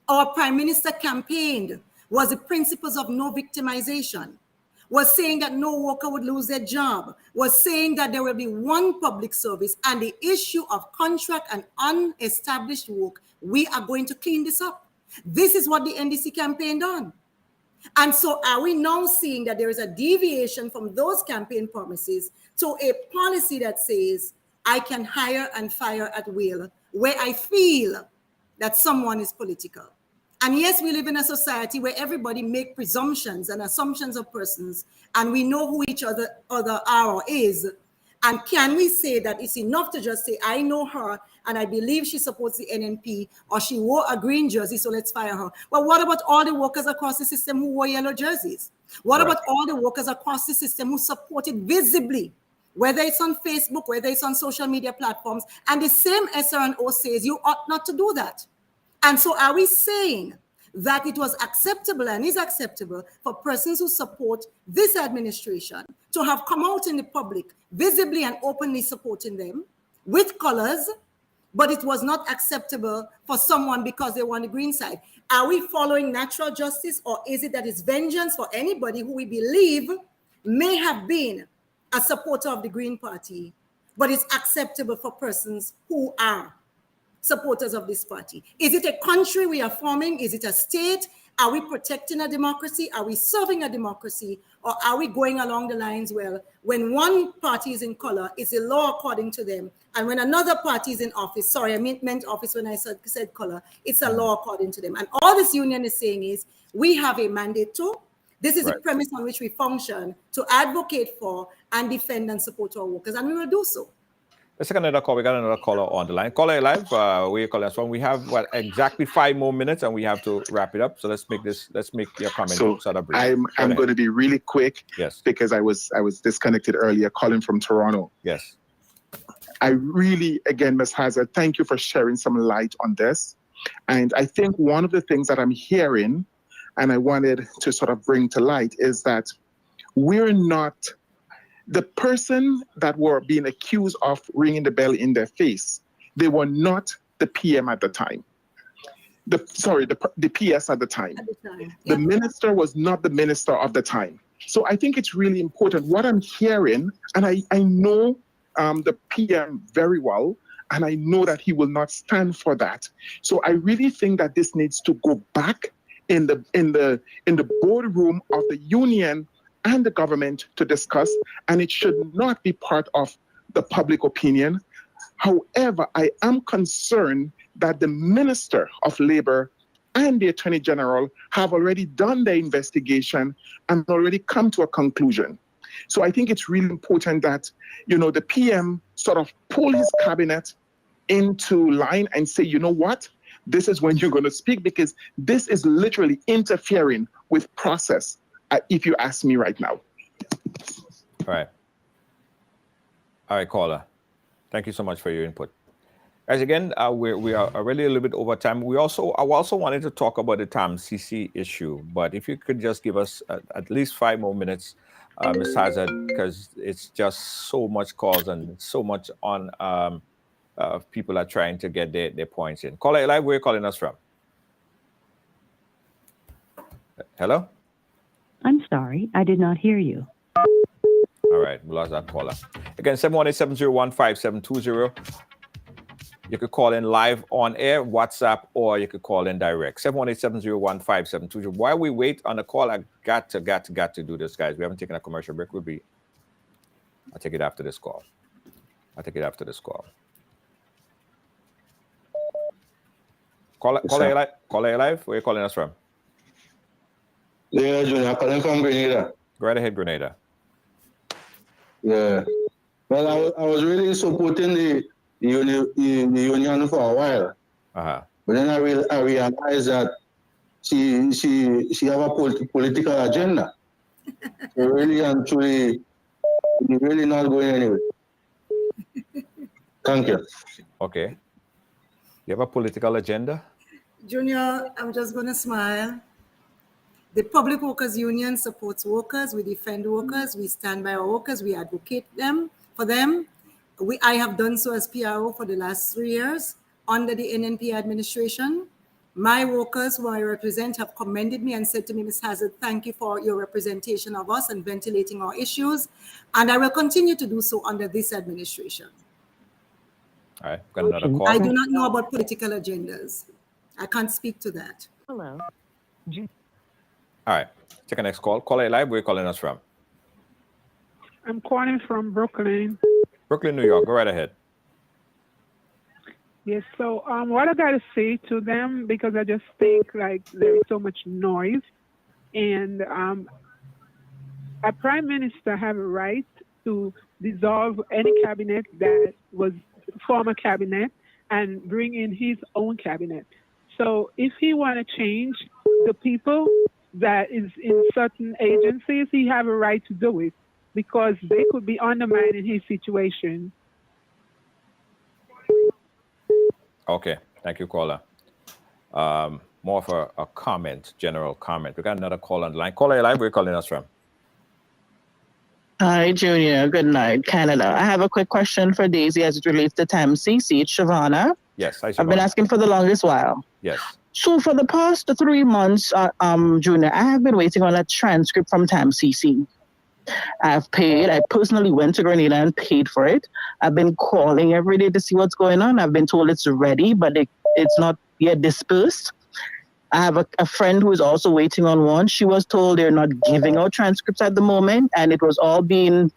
our Prime Minister campaigned was the principles of no victimization, was saying that no worker would lose their job, was saying that there will be one public service, and the issue of contract and unestablished work, we are going to clean this up. This is what the NDC campaigned on. And so are we now seeing that there is a deviation from those campaign promises to a policy that says, I can hire and fire at will, where I feel that someone is political. And yes, we live in a society where everybody makes presumptions and assumptions of persons, and we know who each other are or is. And can we say that it's enough to just say, I know her and I believe she supports the NNP, or she wore a green jersey, so let's fire her? Well, what about all the workers across the system who wore yellow jerseys? What about all the workers across the system who supported visibly, whether it's on Facebook, whether it's on social media platforms, and the same SRNO says you ought not to do that? And so are we saying that it was acceptable and is acceptable for persons who support this administration to have come out in the public, visibly and openly supporting them with colors, but it was not acceptable for someone because they were on the green side? Are we following natural justice, or is it that it's vengeance for anybody who we believe may have been a supporter of the Green Party, but it's acceptable for persons who are supporters of this party? Is it a country we are forming? Is it a state? Are we protecting a democracy? Are we serving a democracy? Or are we going along the lines, well, when one party is in color, it's a law according to them. And when another party is in office, sorry, I meant office when I said color, it's a law according to them. And all this union is saying is, we have a mandate to, this is the premise on which we function, to advocate for and defend and support our workers, and we will do so. Let's take another call. We got another caller on the line. Caller live. Where you calling us from? We have exactly 5 more minutes, and we have to wrap it up. So let's make your comment So sort of brief. I'm going to be really quick. Yes. Because I was disconnected earlier, calling from Toronto. Yes. I really, again, Ms. Hazzard, thank you for sharing some light on this. And I think one of the things that I'm hearing, and I wanted to sort of bring to light, is that we're not the person that were being accused of ringing the bell in their face. They were not the PM at the time. The PS at the time. The minister was not the minister of the time. So I think it's really important. What I'm hearing, and I know the PM very well, and I know that he will not stand for that. So I really think that this needs to go back in the boardroom of the union and the government to discuss, and it should not be part of the public opinion. However, I am concerned that the Minister of Labor and the Attorney General have already done their investigation and already come to a conclusion. So I think it's really important that, the PM sort of pull his cabinet into line and say, you know what, this is when you're going to speak, because this is literally interfering with process, if you ask me right now. All right, caller. Thank you so much for your input. Guys, again, we are already a little bit over time. I also wanted to talk about the TAMCC issue, but if you could just give us at least 5 more minutes, Ms. Hazzard, because it's just so much calls and so much on people are trying to get their points in. Caller live, where are you calling us from? Hello? I'm sorry, I did not hear you. All right, we lost that caller. Again, 718-701-5720. You could call in live on air, WhatsApp, or you could call in direct. 718-701-5720. While we wait on the call, I got to do this, guys. We haven't taken a commercial break. I'll take it after this call. Caller live. Where are you calling us from? Yeah, Junior, I'm calling from Grenada. Go right ahead, Grenada. Yeah. Well, I was really supporting the union for a while. Uh-huh. But then I realized that she have a political agenda. So really and truly, really not going anywhere. Thank you. Okay. You have a political agenda? Junior, I'm just going to smile. The Public Workers Union supports workers. We defend workers. We stand by our workers. We advocate for them. I have done so as PRO for the last 3 years under the NNP administration. My workers who I represent have commended me and said to me, Ms. Hazzard, thank you for your representation of us and ventilating our issues. And I will continue to do so under this administration. All right, got another call. I do not know about political agendas. I can't speak to that. Hello. All right, take a next call. Caller live, where are you calling us from? I'm calling from Brooklyn. Brooklyn, New York. Go right ahead. Yes, so what I got to say to them, because I just think like there is so much noise, and a prime minister have a right to dissolve any cabinet that was former cabinet and bring in his own cabinet. So if he want to change the people that is in certain agencies, he have a right to do it, because they could be undermining his situation. Okay, thank you, caller. More of a comment, general comment. We got another call on the line. Caller live, where are you calling us from? Hi, Junior. Good night, Canada. I have a quick question for Daisy as it relates to TAMCC. It's Shavana. Yes, hi, Shavana. I've been asking for the longest while. Yes. So for the past 3 months, Junior, I have been waiting on a transcript from TAMCC. I've paid. I personally went to Grenada and paid for it. I've been calling every day to see what's going on. I've been told it's ready, but it's not yet dispersed. I have a friend who is also waiting on one. She was told they're not giving out transcripts at the moment, and it was all being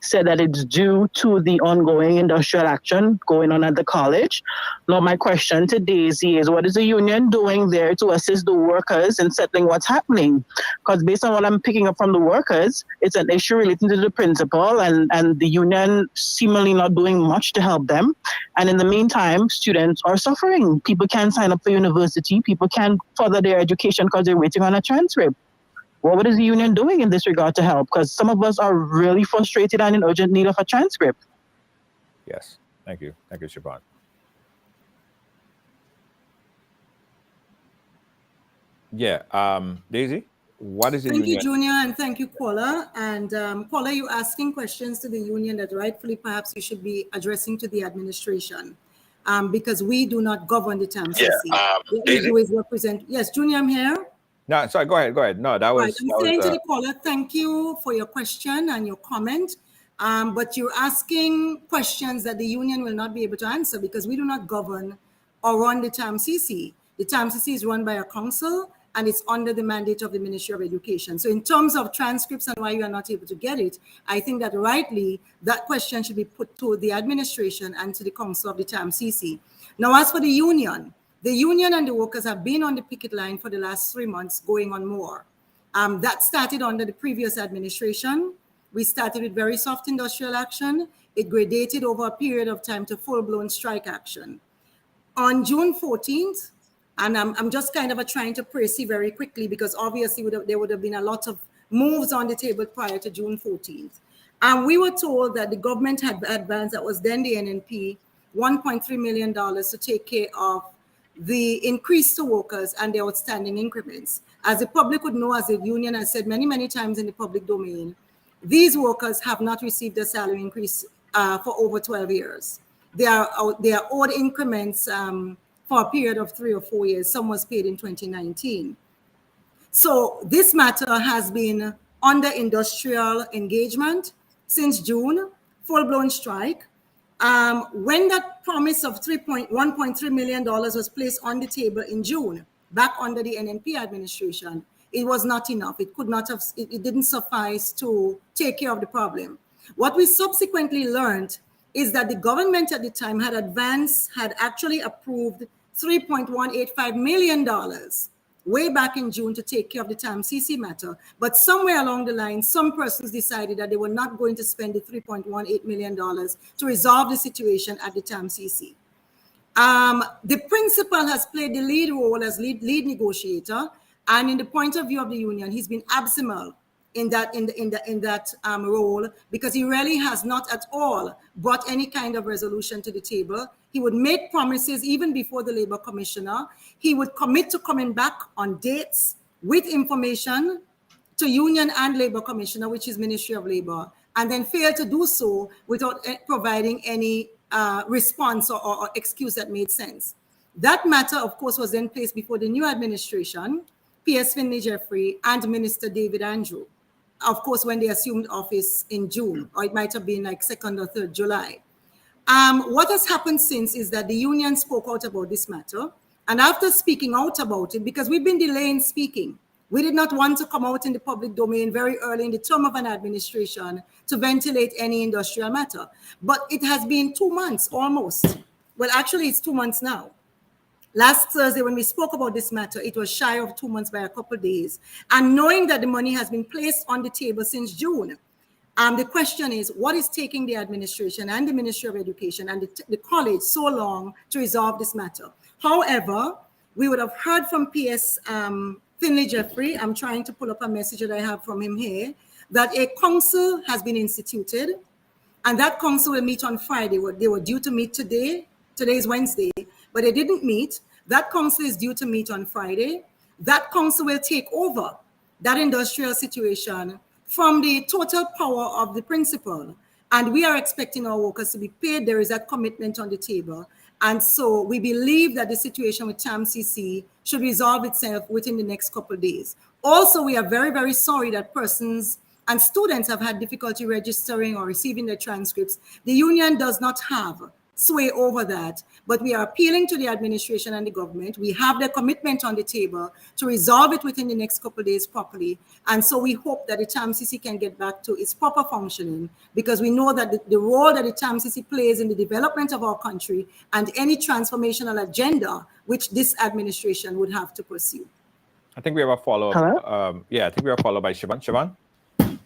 said that it's due to the ongoing industrial action going on at the college. Now, my question to Daisy is, what is the union doing there to assist the workers in settling what's happening? Because based on what I'm picking up from the workers, it's an issue relating to the principal, and the union seemingly not doing much to help them. And in the meantime, students are suffering. People can't sign up for university. People can't further their education because they're waiting on a transcript. What is the union doing in this regard to help? Because some of us are really frustrated and in urgent need of a transcript. Yes, thank you. Thank you, Siobhan. Yeah, Daisy, what is the union? Thank you, Junior, and thank you, Paula. And Paula, you're asking questions to the union that rightfully perhaps you should be addressing to the administration, because we do not govern the TAMCC. What we do is represent. Yes, Junior, I'm here. No, sorry, go ahead. No, that was... Right. I'm saying to the caller, thank you for your question and your comment, but you're asking questions that the union will not be able to answer because we do not govern or run the TAMCC. The TAMCC is run by a council and it's under the mandate of the Ministry of Education. So in terms of transcripts and why you are not able to get it, I think that rightly, that question should be put to the administration and to the council of the TAMCC. Now, as for the union and the workers have been on the picket line for the last 3 months, going on more. That started under the previous administration. We started with very soft industrial action. It gradated over a period of time to full-blown strike action. On June 14th, and I'm just kind of trying to proceed very quickly because obviously there would have been a lot of moves on the table prior to June 14th. And we were told that the government had advanced, that was then the NNP, $1.3 million to take care of the increase to workers and their outstanding increments. As the public would know, as the union has said many, many times in the public domain, these workers have not received a salary increase for over 12 years. They are owed increments for a period of 3 or 4 years. Some was paid in 2019. So this matter has been under industrial engagement since June, full-blown strike. When that promise of $1.3 million was placed on the table in June, back under the NNP administration, it was not enough. It could not have, it didn't suffice to take care of the problem. What we subsequently learned is that the government at the time had actually approved $3.185 million way back in June to take care of the TAMCC matter. But somewhere along the line, some persons decided that they were not going to spend the $3.18 million to resolve the situation at the TAMCC. The principal has played the lead role as lead negotiator, and in the point of view of the union, he's been abysmal in that role because he really has not at all brought any kind of resolution to the table. He would make promises even before the labor commissioner. He would commit to coming back on dates with information to union and labor commissioner, which is Ministry of Labor, and then fail to do so without providing any response or excuse that made sense. That matter, of course, was then placed before the new administration, P.S. Finley Jeffrey and Minister David Andrew, of course, when they assumed office in June, or it might have been like 2nd or 3rd July. What has happened since is that the union spoke out about this matter. And after speaking out about it, because we've been delaying speaking, we did not want to come out in the public domain very early in the term of an administration to ventilate any industrial matter. But it has been 2 months almost. Well, actually, it's 2 months now. Last Thursday, when we spoke about this matter, it was shy of 2 months by a couple of days. And knowing that the money has been placed on the table since June, the question is, what is taking the administration and the Ministry of Education and the college so long to resolve this matter? However, we would have heard from P.S. Finley Jeffrey, I'm trying to pull up a message that I have from him here, that a council has been instituted, and that council will meet on Friday. They were due to meet today. Today is Wednesday, but they didn't meet. That council is due to meet on Friday. That council will take over that industrial situation from the total power of the principal. And we are expecting our workers to be paid. There is that commitment on the table. And so we believe that the situation with TAMCC should resolve itself within the next couple of days. Also, we are very, very sorry that persons and students have had difficulty registering or receiving their transcripts. The union does not have sway over that. But we are appealing to the administration and the government. We have their commitment on the table to resolve it within the next couple of days properly. And so we hope that the TAMCC can get back to its proper functioning, because we know that the role that the TAMCC plays in the development of our country and any transformational agenda which this administration would have to pursue. I think we have a follow-up. Yeah, I think we have a follow-up by Siobhan. Siobhan?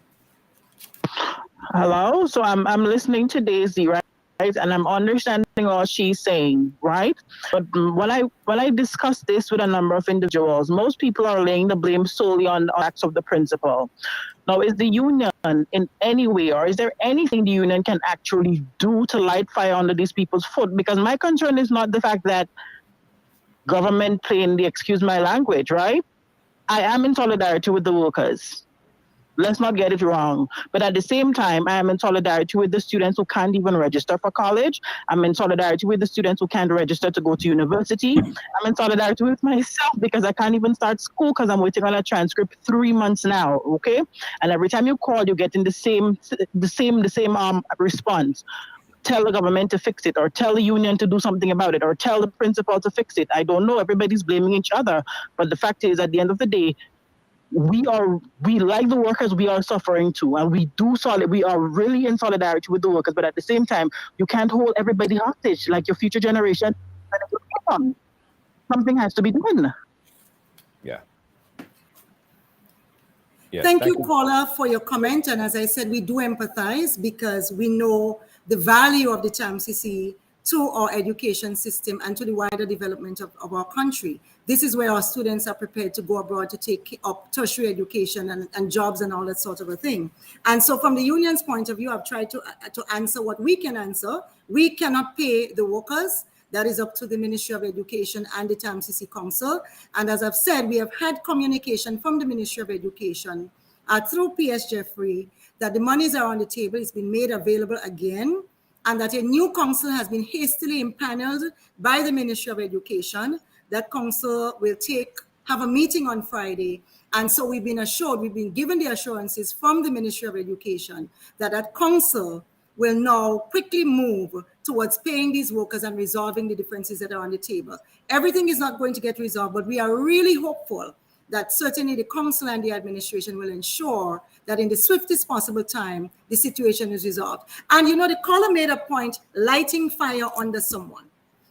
Hello. So I'm listening to Daisy, right? And I'm understanding what she's saying, right? But when I discuss this with a number of individuals, most people are laying the blame solely on the acts of the principal. Now, is the union in any way, or is there anything the union can actually do to light fire under these people's foot? Because my concern is not the fact that government plainly, excuse my language, right? I am in solidarity with the workers. Let's not get it wrong. But at the same time, I am in solidarity with the students who can't even register for college. I'm in solidarity with the students who can't register to go to university. I'm in solidarity with myself because I can't even start school because I'm waiting on a transcript 3 months now, okay? And every time you call, you're getting the same response. Tell the government to fix it, or tell the union to do something about it, or tell the principal to fix it. I don't know. Everybody's blaming each other. But the fact is, at the end of the day, we like the workers, we are suffering too, and we are really in solidarity with the workers. But at the same time, you can't hold everybody hostage, like your future generation. Something has to be done. Yeah. Thank you, caller, for your comment. And as I said, we do empathize because we know the value of the TAMCC to our education system and to the wider development of our country. This is where our students are prepared to go abroad to take up tertiary education and jobs and all that sort of a thing. And so from the union's point of view, I've tried to answer what we can answer. We cannot pay the workers. That is up to the Ministry of Education and the TAMCC Council. And as I've said, we have had communication from the Ministry of Education through PS Jeffrey that the monies are on the table. It's been made available again, and that a new council has been hastily impaneled by the Ministry of Education. That council will have a meeting on Friday. And so we've been given the assurances from the Ministry of Education that that council will now quickly move towards paying these workers and resolving the differences that are on the table. Everything is not going to get resolved, but we are really hopeful that certainly the council and the administration will ensure that in the swiftest possible time, the situation is resolved. And you know, the caller made a point, lighting fire under someone.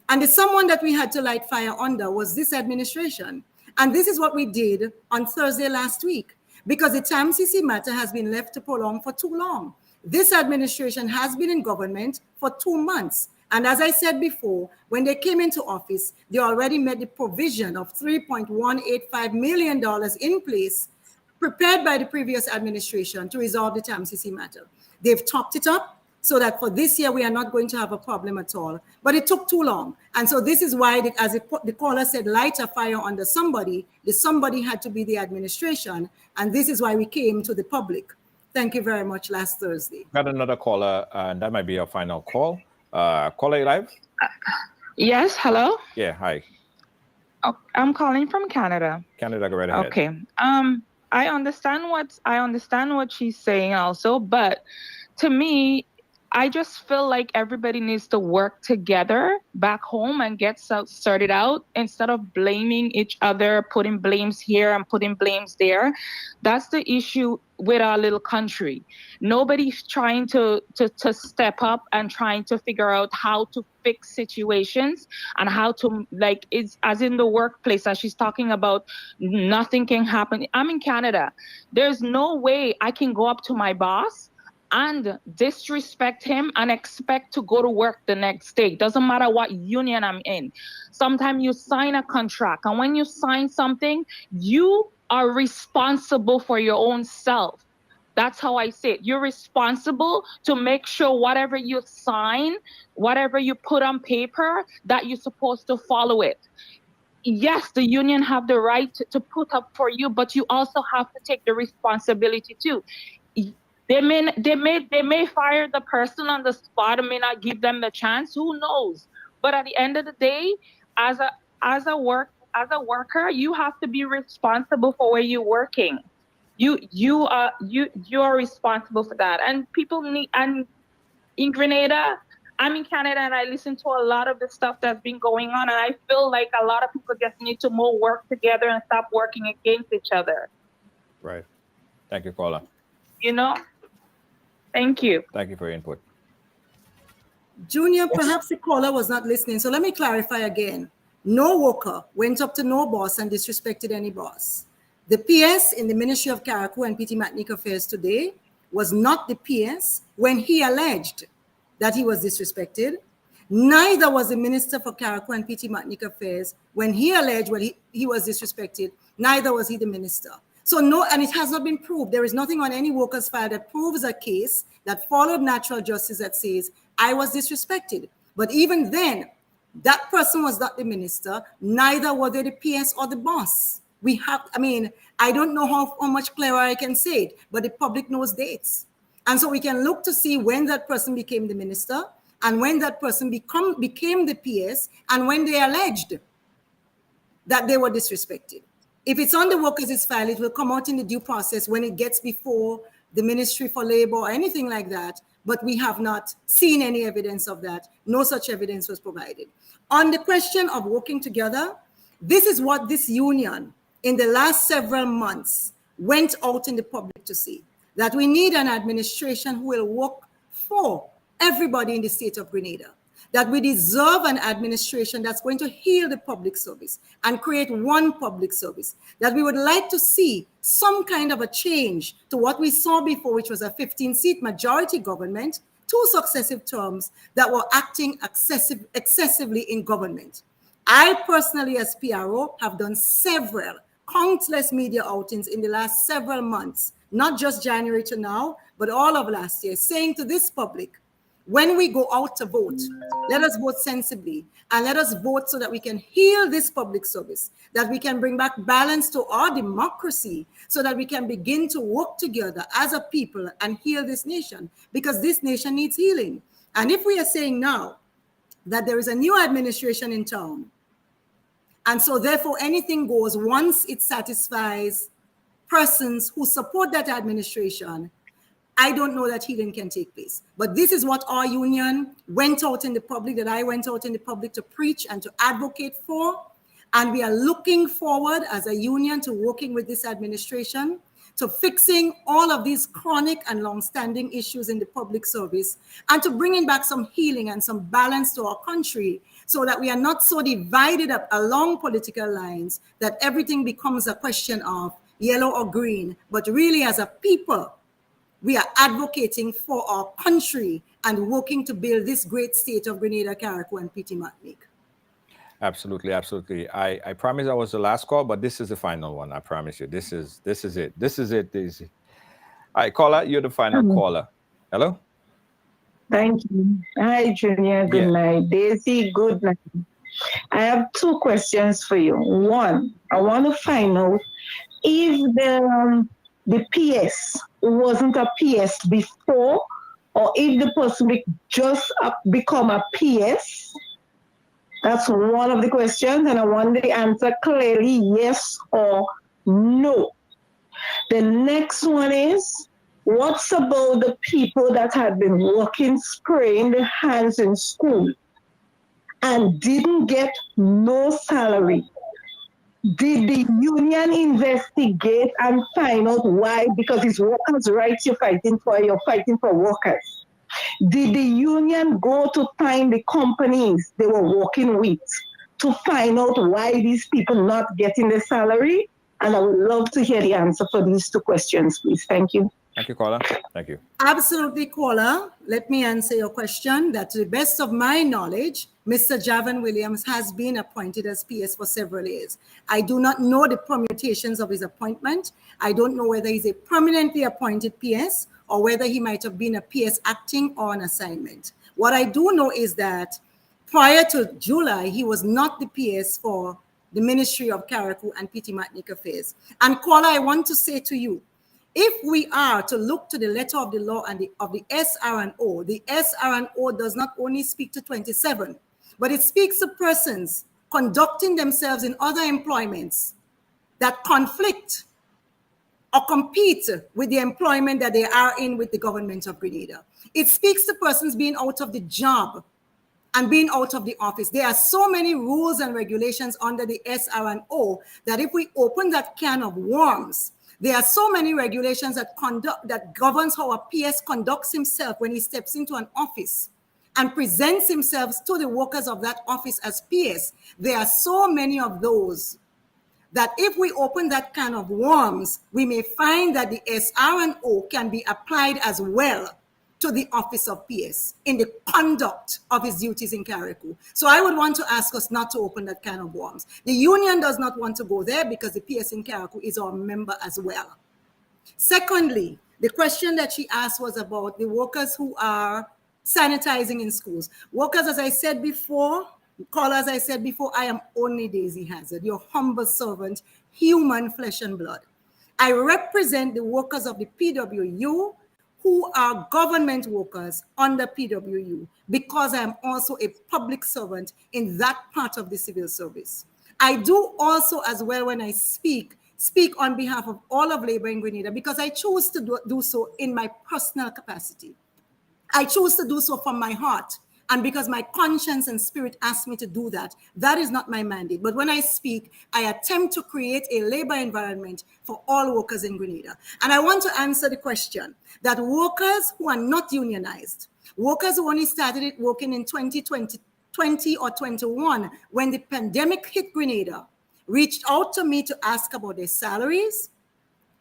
And the someone that we had to light fire under was this administration. And this is what we did on Thursday last week, because the TAMCC matter has been left to prolong for too long. This administration has been in government for 2 months. And as I said before, when they came into office, they already made the provision of $3.185 million in place, prepared by the previous administration to resolve the TAMCC matter. They've topped it up so that for this year, we are not going to have a problem at all. But it took too long. And so this is why, as the caller said, light a fire under somebody. The somebody had to be the administration. And this is why we came to the public. Thank you very much last Thursday. Got another caller, and that might be our final call. Caller live? Yes, hello? Yeah, hi. Oh, I'm calling from Canada. Canada, go right ahead. Okay. I understand what she's saying also, but to me, I just feel like everybody needs to work together back home and get sorted out instead of blaming each other, putting blames here and putting blames there. That's the issue with our little country. Nobody's trying to step up and trying to figure out how to fix situations and how to, like, it's as in the workplace, as she's talking about, nothing can happen. I'm in Canada. There's no way I can go up to my boss and disrespect him and expect to go to work the next day. Doesn't matter what union I'm in. Sometimes you sign a contract, and when you sign something, you are responsible for your own self. That's how I say it. You're responsible to make sure whatever you sign, whatever you put on paper, that you're supposed to follow it. Yes, the union have the right to put up for you, but you also have to take the responsibility too. They may fire the person on the spot and may not give them the chance. Who knows? But at the end of the day, as a worker, you have to be responsible for where you're working. You are responsible for that. And people need, and in Grenada I'm in Canada and I listen to a lot of the stuff that's been going on, and I feel like a lot of people just need to more work together and stop working against each other. Right. Thank you, caller. You know? Thank you. Thank you for your input. Junior, perhaps the caller was not listening. So let me clarify again. No worker went up to no boss and disrespected any boss. The PS in the Ministry of Carriacou and PT Martinique Affairs today was not the PS when he alleged that he was disrespected. Neither was the Minister for Carriacou and PT Martinique Affairs when he alleged he was disrespected. Neither was he the minister. So no, and it has not been proved. There is nothing on any workers' file that proves a case that followed natural justice that says, I was disrespected. But even then, that person was not the minister, neither were they the PS or the boss. We have, I mean, I don't know how much clearer I can say it, but the public knows dates. And so we can look to see when that person became the minister and when that person became the PS and when they alleged that they were disrespected. If it's on the workers' file, it will come out in the due process when it gets before the Ministry for Labor or anything like that. But we have not seen any evidence of that. No such evidence was provided. On the question of working together, this is what this union in the last several months went out in the public to see, that we need an administration who will work for everybody in the state of Grenada, that we deserve an administration that's going to heal the public service and create one public service, that we would like to see some kind of a change to what we saw before, which was a 15-seat majority government, 2 successive terms that were acting excessively in government. I personally, as PRO, have done countless media outings in the last several months, not just January to now, but all of last year, saying to this public, when we go out to vote, let us vote sensibly and let us vote so that we can heal this public service, that we can bring back balance to our democracy, so that we can begin to work together as a people and heal this nation, because this nation needs healing. And if we are saying now that there is a new administration in town, and so therefore anything goes once it satisfies persons who support that administration, I don't know that healing can take place. But this is what our union went out in the public, that I went out in the public to preach and to advocate for. And we are looking forward as a union to working with this administration, to fixing all of these chronic and long-standing issues in the public service, and to bringing back some healing and some balance to our country, so that we are not so divided up along political lines that everything becomes a question of yellow or green, but really as a people, we are advocating for our country and working to build this great state of Grenada, Carriacou, and PT Martinique. Absolutely, absolutely. I promise I was the last call, but this is the final one. I promise you. This is it. This is it, Daisy. All right, caller, you're the final caller. Hello? Thank you. Hi, Junior. Good night. Daisy, good night. I have 2 questions for you. One, I want to find out if the PS wasn't a PS before, or if the person just become a PS. That's one of the questions, and I want the answer clearly, yes or no. The next one is, what's about the people that had been working, spraying their hands in school and didn't get no salary? Did the union investigate and find out why? Because it's workers' rights you're fighting for workers. Did the union go to find the companies they were working with to find out why these people not getting the salary? And I would love to hear the answer for these 2 questions, please. Thank you. Thank you, caller. Thank you. Absolutely, caller. Let me answer your question. That to the best of my knowledge, Mr. Javan Williams has been appointed as PS for several years. I do not know the permutations of his appointment. I don't know whether he's a permanently appointed PS or whether he might have been a PS acting on assignment. What I do know is that prior to July, he was not the PS for the Ministry of Carriacou and PT Martinique Affairs. And caller, I want to say to you, if we are to look to the letter of the law and of the SR&O, the SR&O does not only speak to 27, but it speaks to persons conducting themselves in other employments that conflict or compete with the employment that they are in with the government of Grenada. It speaks to persons being out of the job and being out of the office. There are so many rules and regulations under the SR&O that if we open that can of worms, there are so many regulations that governs how a PS conducts himself when he steps into an office and presents himself to the workers of that office as PS. There are so many of those that if we open that can of worms, we may find that the SR&O can be applied as well to the office of PS in the conduct of his duties in Carriacou. So I would want to ask us not to open that can of worms. The union does not want to go there because the PS in Carriacou is our member as well. Secondly, the question that she asked was about the workers who are sanitizing in schools. Workers, as I said before, callers, I said before, I am only Daisy Hazzard, your humble servant, human flesh and blood. I represent the workers of the PWU who are government workers under PWU because I am also a public servant in that part of the civil service. I do also as well when I speak on behalf of all of labor in Grenada because I choose to do so in my personal capacity. I choose to do so from my heart. And because my conscience and spirit asked me to do that, that is not my mandate. But when I speak, I attempt to create a labor environment for all workers in Grenada. And I want to answer the question that workers who are not unionized, workers who only started working in 2020 or 21, when the pandemic hit Grenada, reached out to me to ask about their salaries,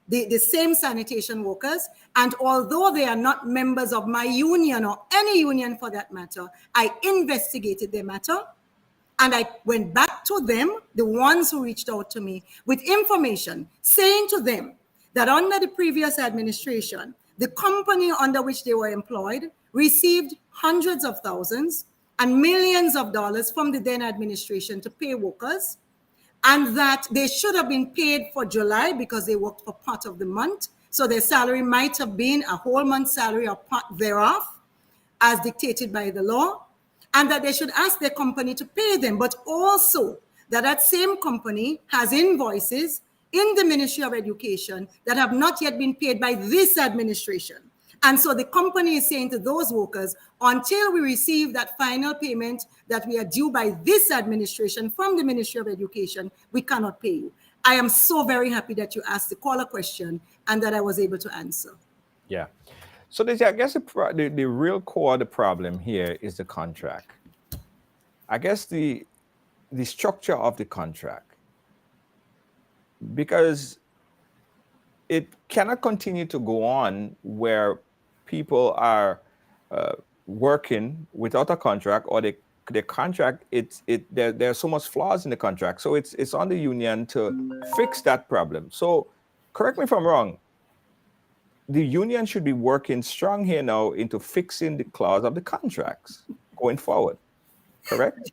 the same sanitation workers. And although they are not members of my union or any union for that matter, I investigated their matter. And I went back to them, the ones who reached out to me, with information saying to them that under the previous administration, the company under which they were employed received hundreds of thousands and millions of dollars from the then administration to pay workers, and that they should have been paid for July because they worked for part of the month. So their salary might have been a whole month's salary or part thereof, as dictated by the law, and that they should ask their company to pay them, but also that that same company has invoices in the Ministry of Education that have not yet been paid by this administration. And so the company is saying to those workers, until we receive that final payment that we are due by this administration from the Ministry of Education, we cannot pay you. I am so very happy that you asked the caller question and that I was able to answer. Yeah. So Daisy, I guess the real core of the problem here is the contract. I guess the structure of the contract, because it cannot continue to go on where people are working without a contract, or the contract, there are so much flaws in the contract. So it's on the union to fix that problem. So correct me if I'm wrong, the union should be working strong here now into fixing the clause of the contracts going forward, correct?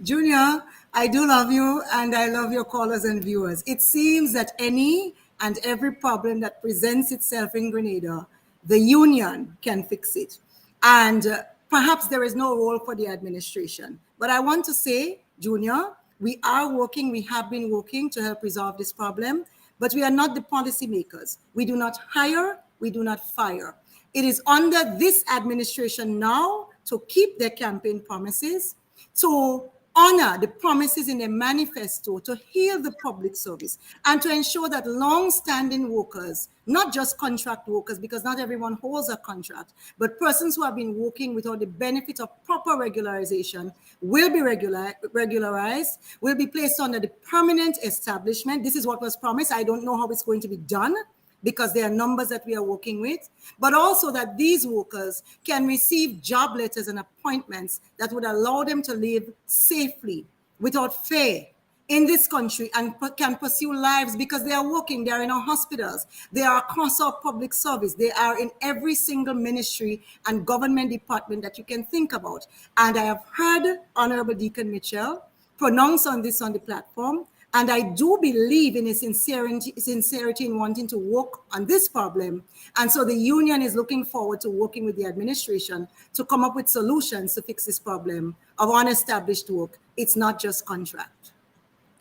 Junior, I do love you and I love your callers and viewers. It seems that any and every problem that presents itself in Grenada, the union can fix it. And perhaps there is no role for the administration. But I want to say, Junior, we are working, we have been working to help resolve this problem, but we are not the policymakers. We do not hire, we do not fire. It is under this administration now to keep their campaign promises, to honor the promises in the manifesto, to heal the public service, and to ensure that long-standing workers, not just contract workers, because not everyone holds a contract, but persons who have been working without the benefit of proper regularization will be regularized, will be placed under the permanent establishment. This is what was promised. I don't know how it's going to be done, because there are numbers that we are working with, but also that these workers can receive job letters and appointments that would allow them to live safely, without fear in this country, and can pursue lives because they are working, they are in our hospitals, they are across our public service, they are in every single ministry and government department that you can think about. And I have heard Honorable Deacon Mitchell pronounce on this on the platform, and I do believe in his sincerity in wanting to work on this problem. And so the union is looking forward to working with the administration to come up with solutions to fix this problem of unestablished work. It's not just contract.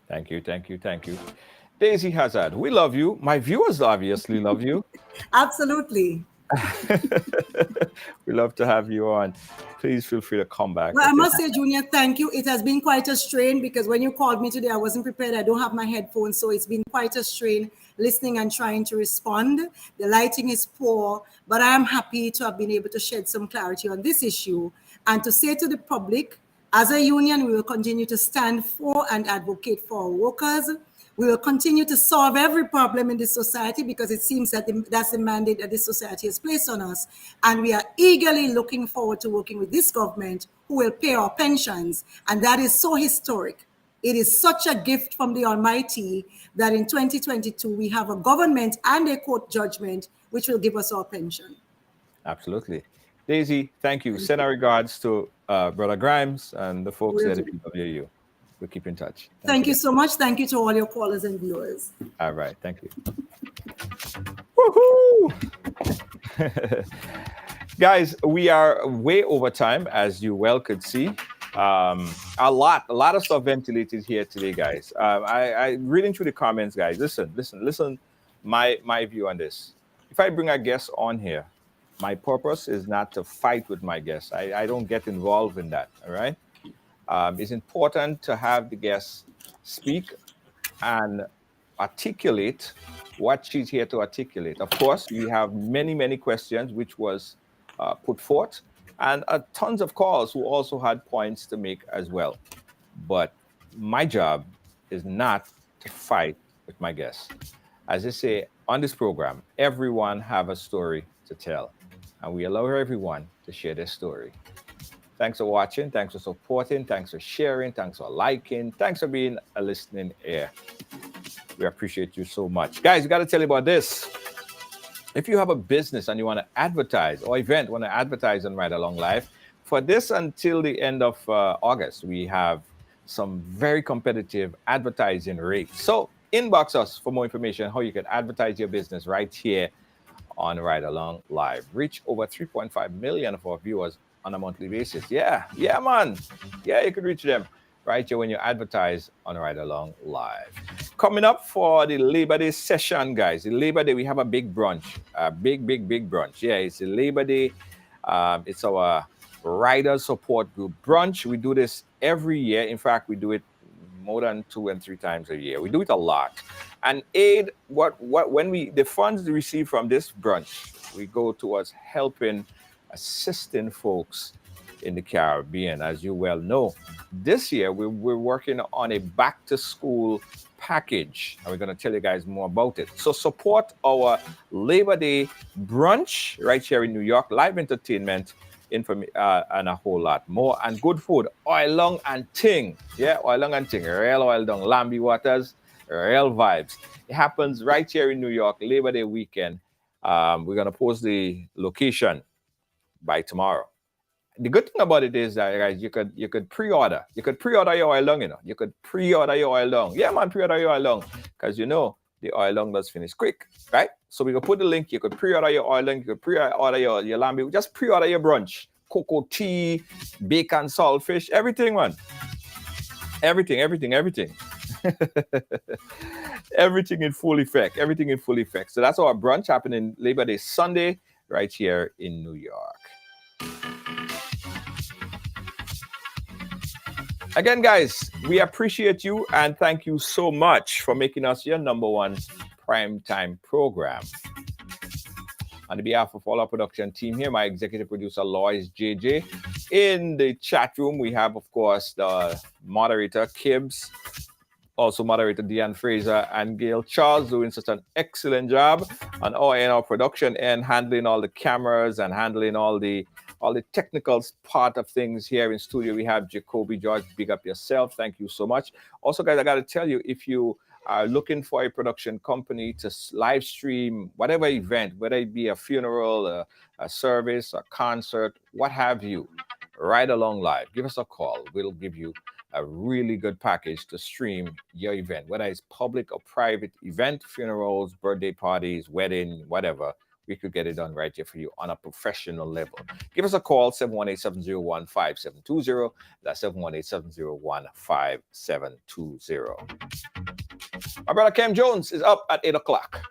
Thank you, thank you, thank you. Daisy Hazzard, we love you. My viewers obviously love you. Absolutely. We love to have you on. Please feel free to come back. Well, I must say, Junior, thank you. It has been quite a strain because when you called me today, I wasn't prepared. I don't have my headphones, so it's been quite a strain listening and trying to respond. The lighting is poor, but I am happy to have been able to shed some clarity on this issue and to say to the public, as a union, we will continue to stand for and advocate for our workers. We will continue to solve every problem in this society because it seems that that's the mandate that this society has placed on us. And we are eagerly looking forward to working with this government who will pay our pensions. And that is so historic. It is such a gift from the Almighty that in 2022, we have a government and a court judgment which will give us our pension. Absolutely. Daisy, thank you. Send our regards to Brother Grimes and the folks at the PWU. We'll keep in touch. Thank you so much. Thank you to all your callers and viewers. All right. Thank you. Woohoo! Guys, we are way over time, as you well could see. A lot of stuff ventilated here today, guys. I reading through the comments, guys. Listen. My view on this. If I bring a guest on here, my purpose is not to fight with my guests. I don't get involved in that. All right. It's important to have the guest speak and articulate what she's here to articulate. Of course, we have many questions which was put forth, and tons of calls who also had points to make as well. But my job is not to fight with my guests. As I say on this program, everyone have a story to tell, and we allow everyone to share their story. Thanks for watching. Thanks for supporting. Thanks for sharing. Thanks for liking. Thanks for being a listening ear. We appreciate you so much. Guys, we got to tell you about this. If you have a business and you want to advertise or event, want to advertise on Ride Along Live, for this until the end of August, we have some very competitive advertising rates. So inbox us for more information how you can advertise your business right here on Ride Along Live. Reach over 3.5 million of our viewers on a monthly basis. Yeah, man. Yeah, you could reach them right here when you advertise on Ride Along Live. Coming up for the Labor Day session, guys. The Labor Day, we have a big brunch. A big brunch. Yeah, it's the Labor Day. It's our rider support group brunch. We do this every year. In fact, we do it more than 2 and 3 times a year. We do it a lot. And aid when the funds we receive from this brunch, we go towards helping, assisting folks in the Caribbean. As you well know, this year we're working on a back to school package, and we're going to tell you guys more about it. So support our Labor Day brunch right here in New York, live entertainment, and a whole lot more, and good food. Oil long and ting. Yeah, oil long and ting. Real oil down, Lambie Waters, real vibes. It happens right here in New York, Labor Day weekend. We're going to post the location by tomorrow. The good thing about it is that, guys, you could pre-order. You could pre-order your oil long, you know. You could pre-order your oil long. Yeah, man, pre-order your oil long. Because you know the oil long does finish quick, right? So we can put the link. You could pre-order your oil long. You could pre-order your lamb. Just pre-order your brunch. Cocoa tea, bacon, saltfish, everything, man. Everything. Everything in full effect. Everything in full effect. So that's our brunch happening Labor Day Sunday right here in New York. Again, guys, we appreciate you and thank you so much for making us your #1 primetime program. On behalf of all our production team here, my executive producer, Lois JJ. In the chat room, we have, of course, the moderator, Kibbs, also moderator Deanne Fraser and Gail Charles, doing such an excellent job on our production and handling all the cameras and handling all the technical part of things here in studio. We have Jacoby George. Big up yourself. Thank you so much. Also, guys, I got to tell you, if you are looking for a production company to live stream whatever event, whether it be a funeral, a service, a concert, what have you, Ride Along Live. Give us a call. We'll give you a really good package to stream your event, whether it's public or private event, funerals, birthday parties, wedding, whatever. We could get it done right here for you on a professional level. Give us a call, 718-701-5720. That's 718-701-5720. My brother Kem Jones is up at 8 o'clock.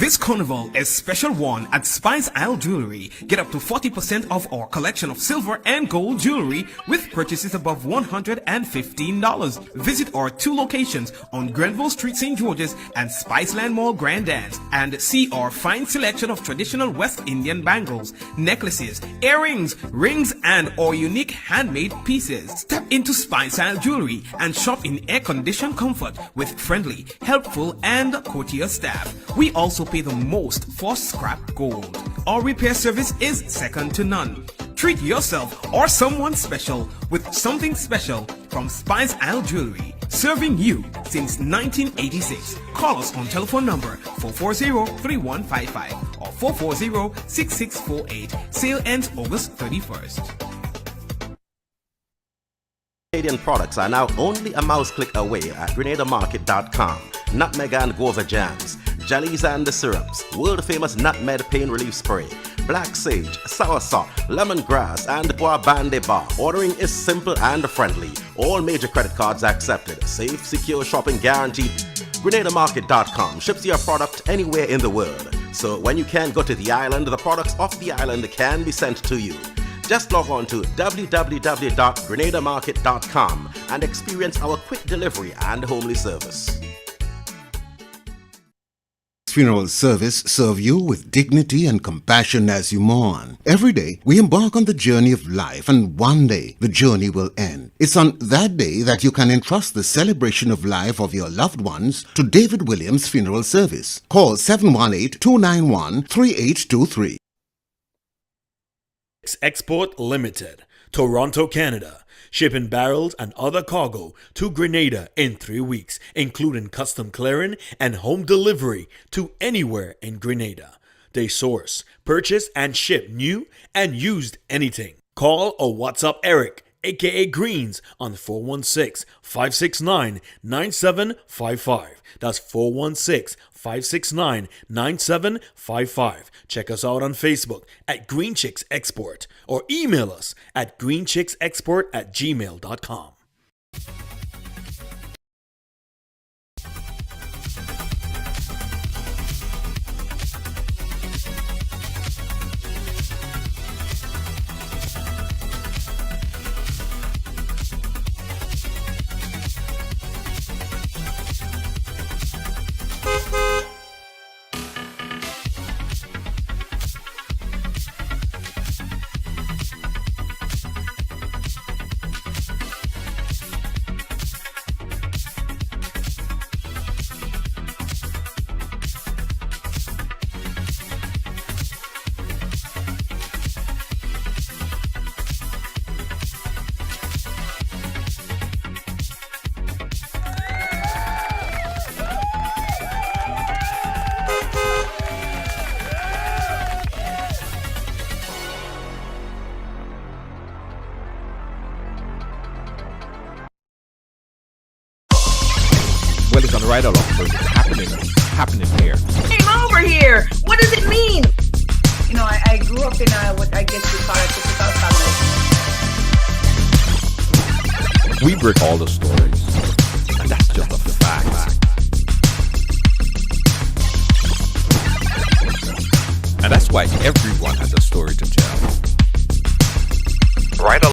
This carnival is special one at Spice Isle Jewelry. Get up to 40% off our collection of silver and gold jewelry with purchases above $115. Visit our 2 locations on Grenville Street, St. George's and Spiceland Mall Grand Dance and see our fine selection of traditional West Indian bangles, necklaces, earrings, rings and our unique handmade pieces. Step into Spice Isle Jewelry and shop in air-conditioned comfort with friendly, helpful and courteous staff. We also pay the most for scrap gold. Our repair service is second to none. Treat yourself or someone special with something special from Spice Isle Jewelry. Serving you since 1986. Call us on telephone number 440-3155 or 440-6648. Sale ends August 31st. Canadian products are now only a mouse click away at GrenadaMarket.com. Nutmeg and guava jams, jellies and the syrups, world famous nutmeg pain relief spray, black sage, soursop, lemongrass and guavande bar. Ordering is simple and friendly. All major credit cards accepted. Safe, secure shopping guaranteed. GrenadaMarket.com ships your product anywhere in the world. So when you can't go to the island, the products off the island can be sent to you. Just log on to www.grenadamarket.com and experience our quick delivery and homely service. Funeral service serve you with dignity and compassion as you mourn. Every day, we embark on the journey of life, and one day, the journey will end. It's on that day that you can entrust the celebration of life of your loved ones to David Williams Funeral Service. Call 718-291-3823. Export Limited, Toronto, Canada. Shipping barrels and other cargo to Grenada in 3 weeks, including custom clearing and home delivery to anywhere in Grenada. They source, purchase, and ship new and used anything. Call or WhatsApp Eric, aka Greens, on 416-569-9755. That's 416-569-9755. Check us out on Facebook at Green Chicks Export or email us at greenchicksexport@gmail.com. Well, it's on the right along, so it's happening here. Came over here. What does it mean? You know, I grew up in what I guess you call a typical family. We break all the stories, and that's just a fact. And that's why everyone has a story to tell. Right along.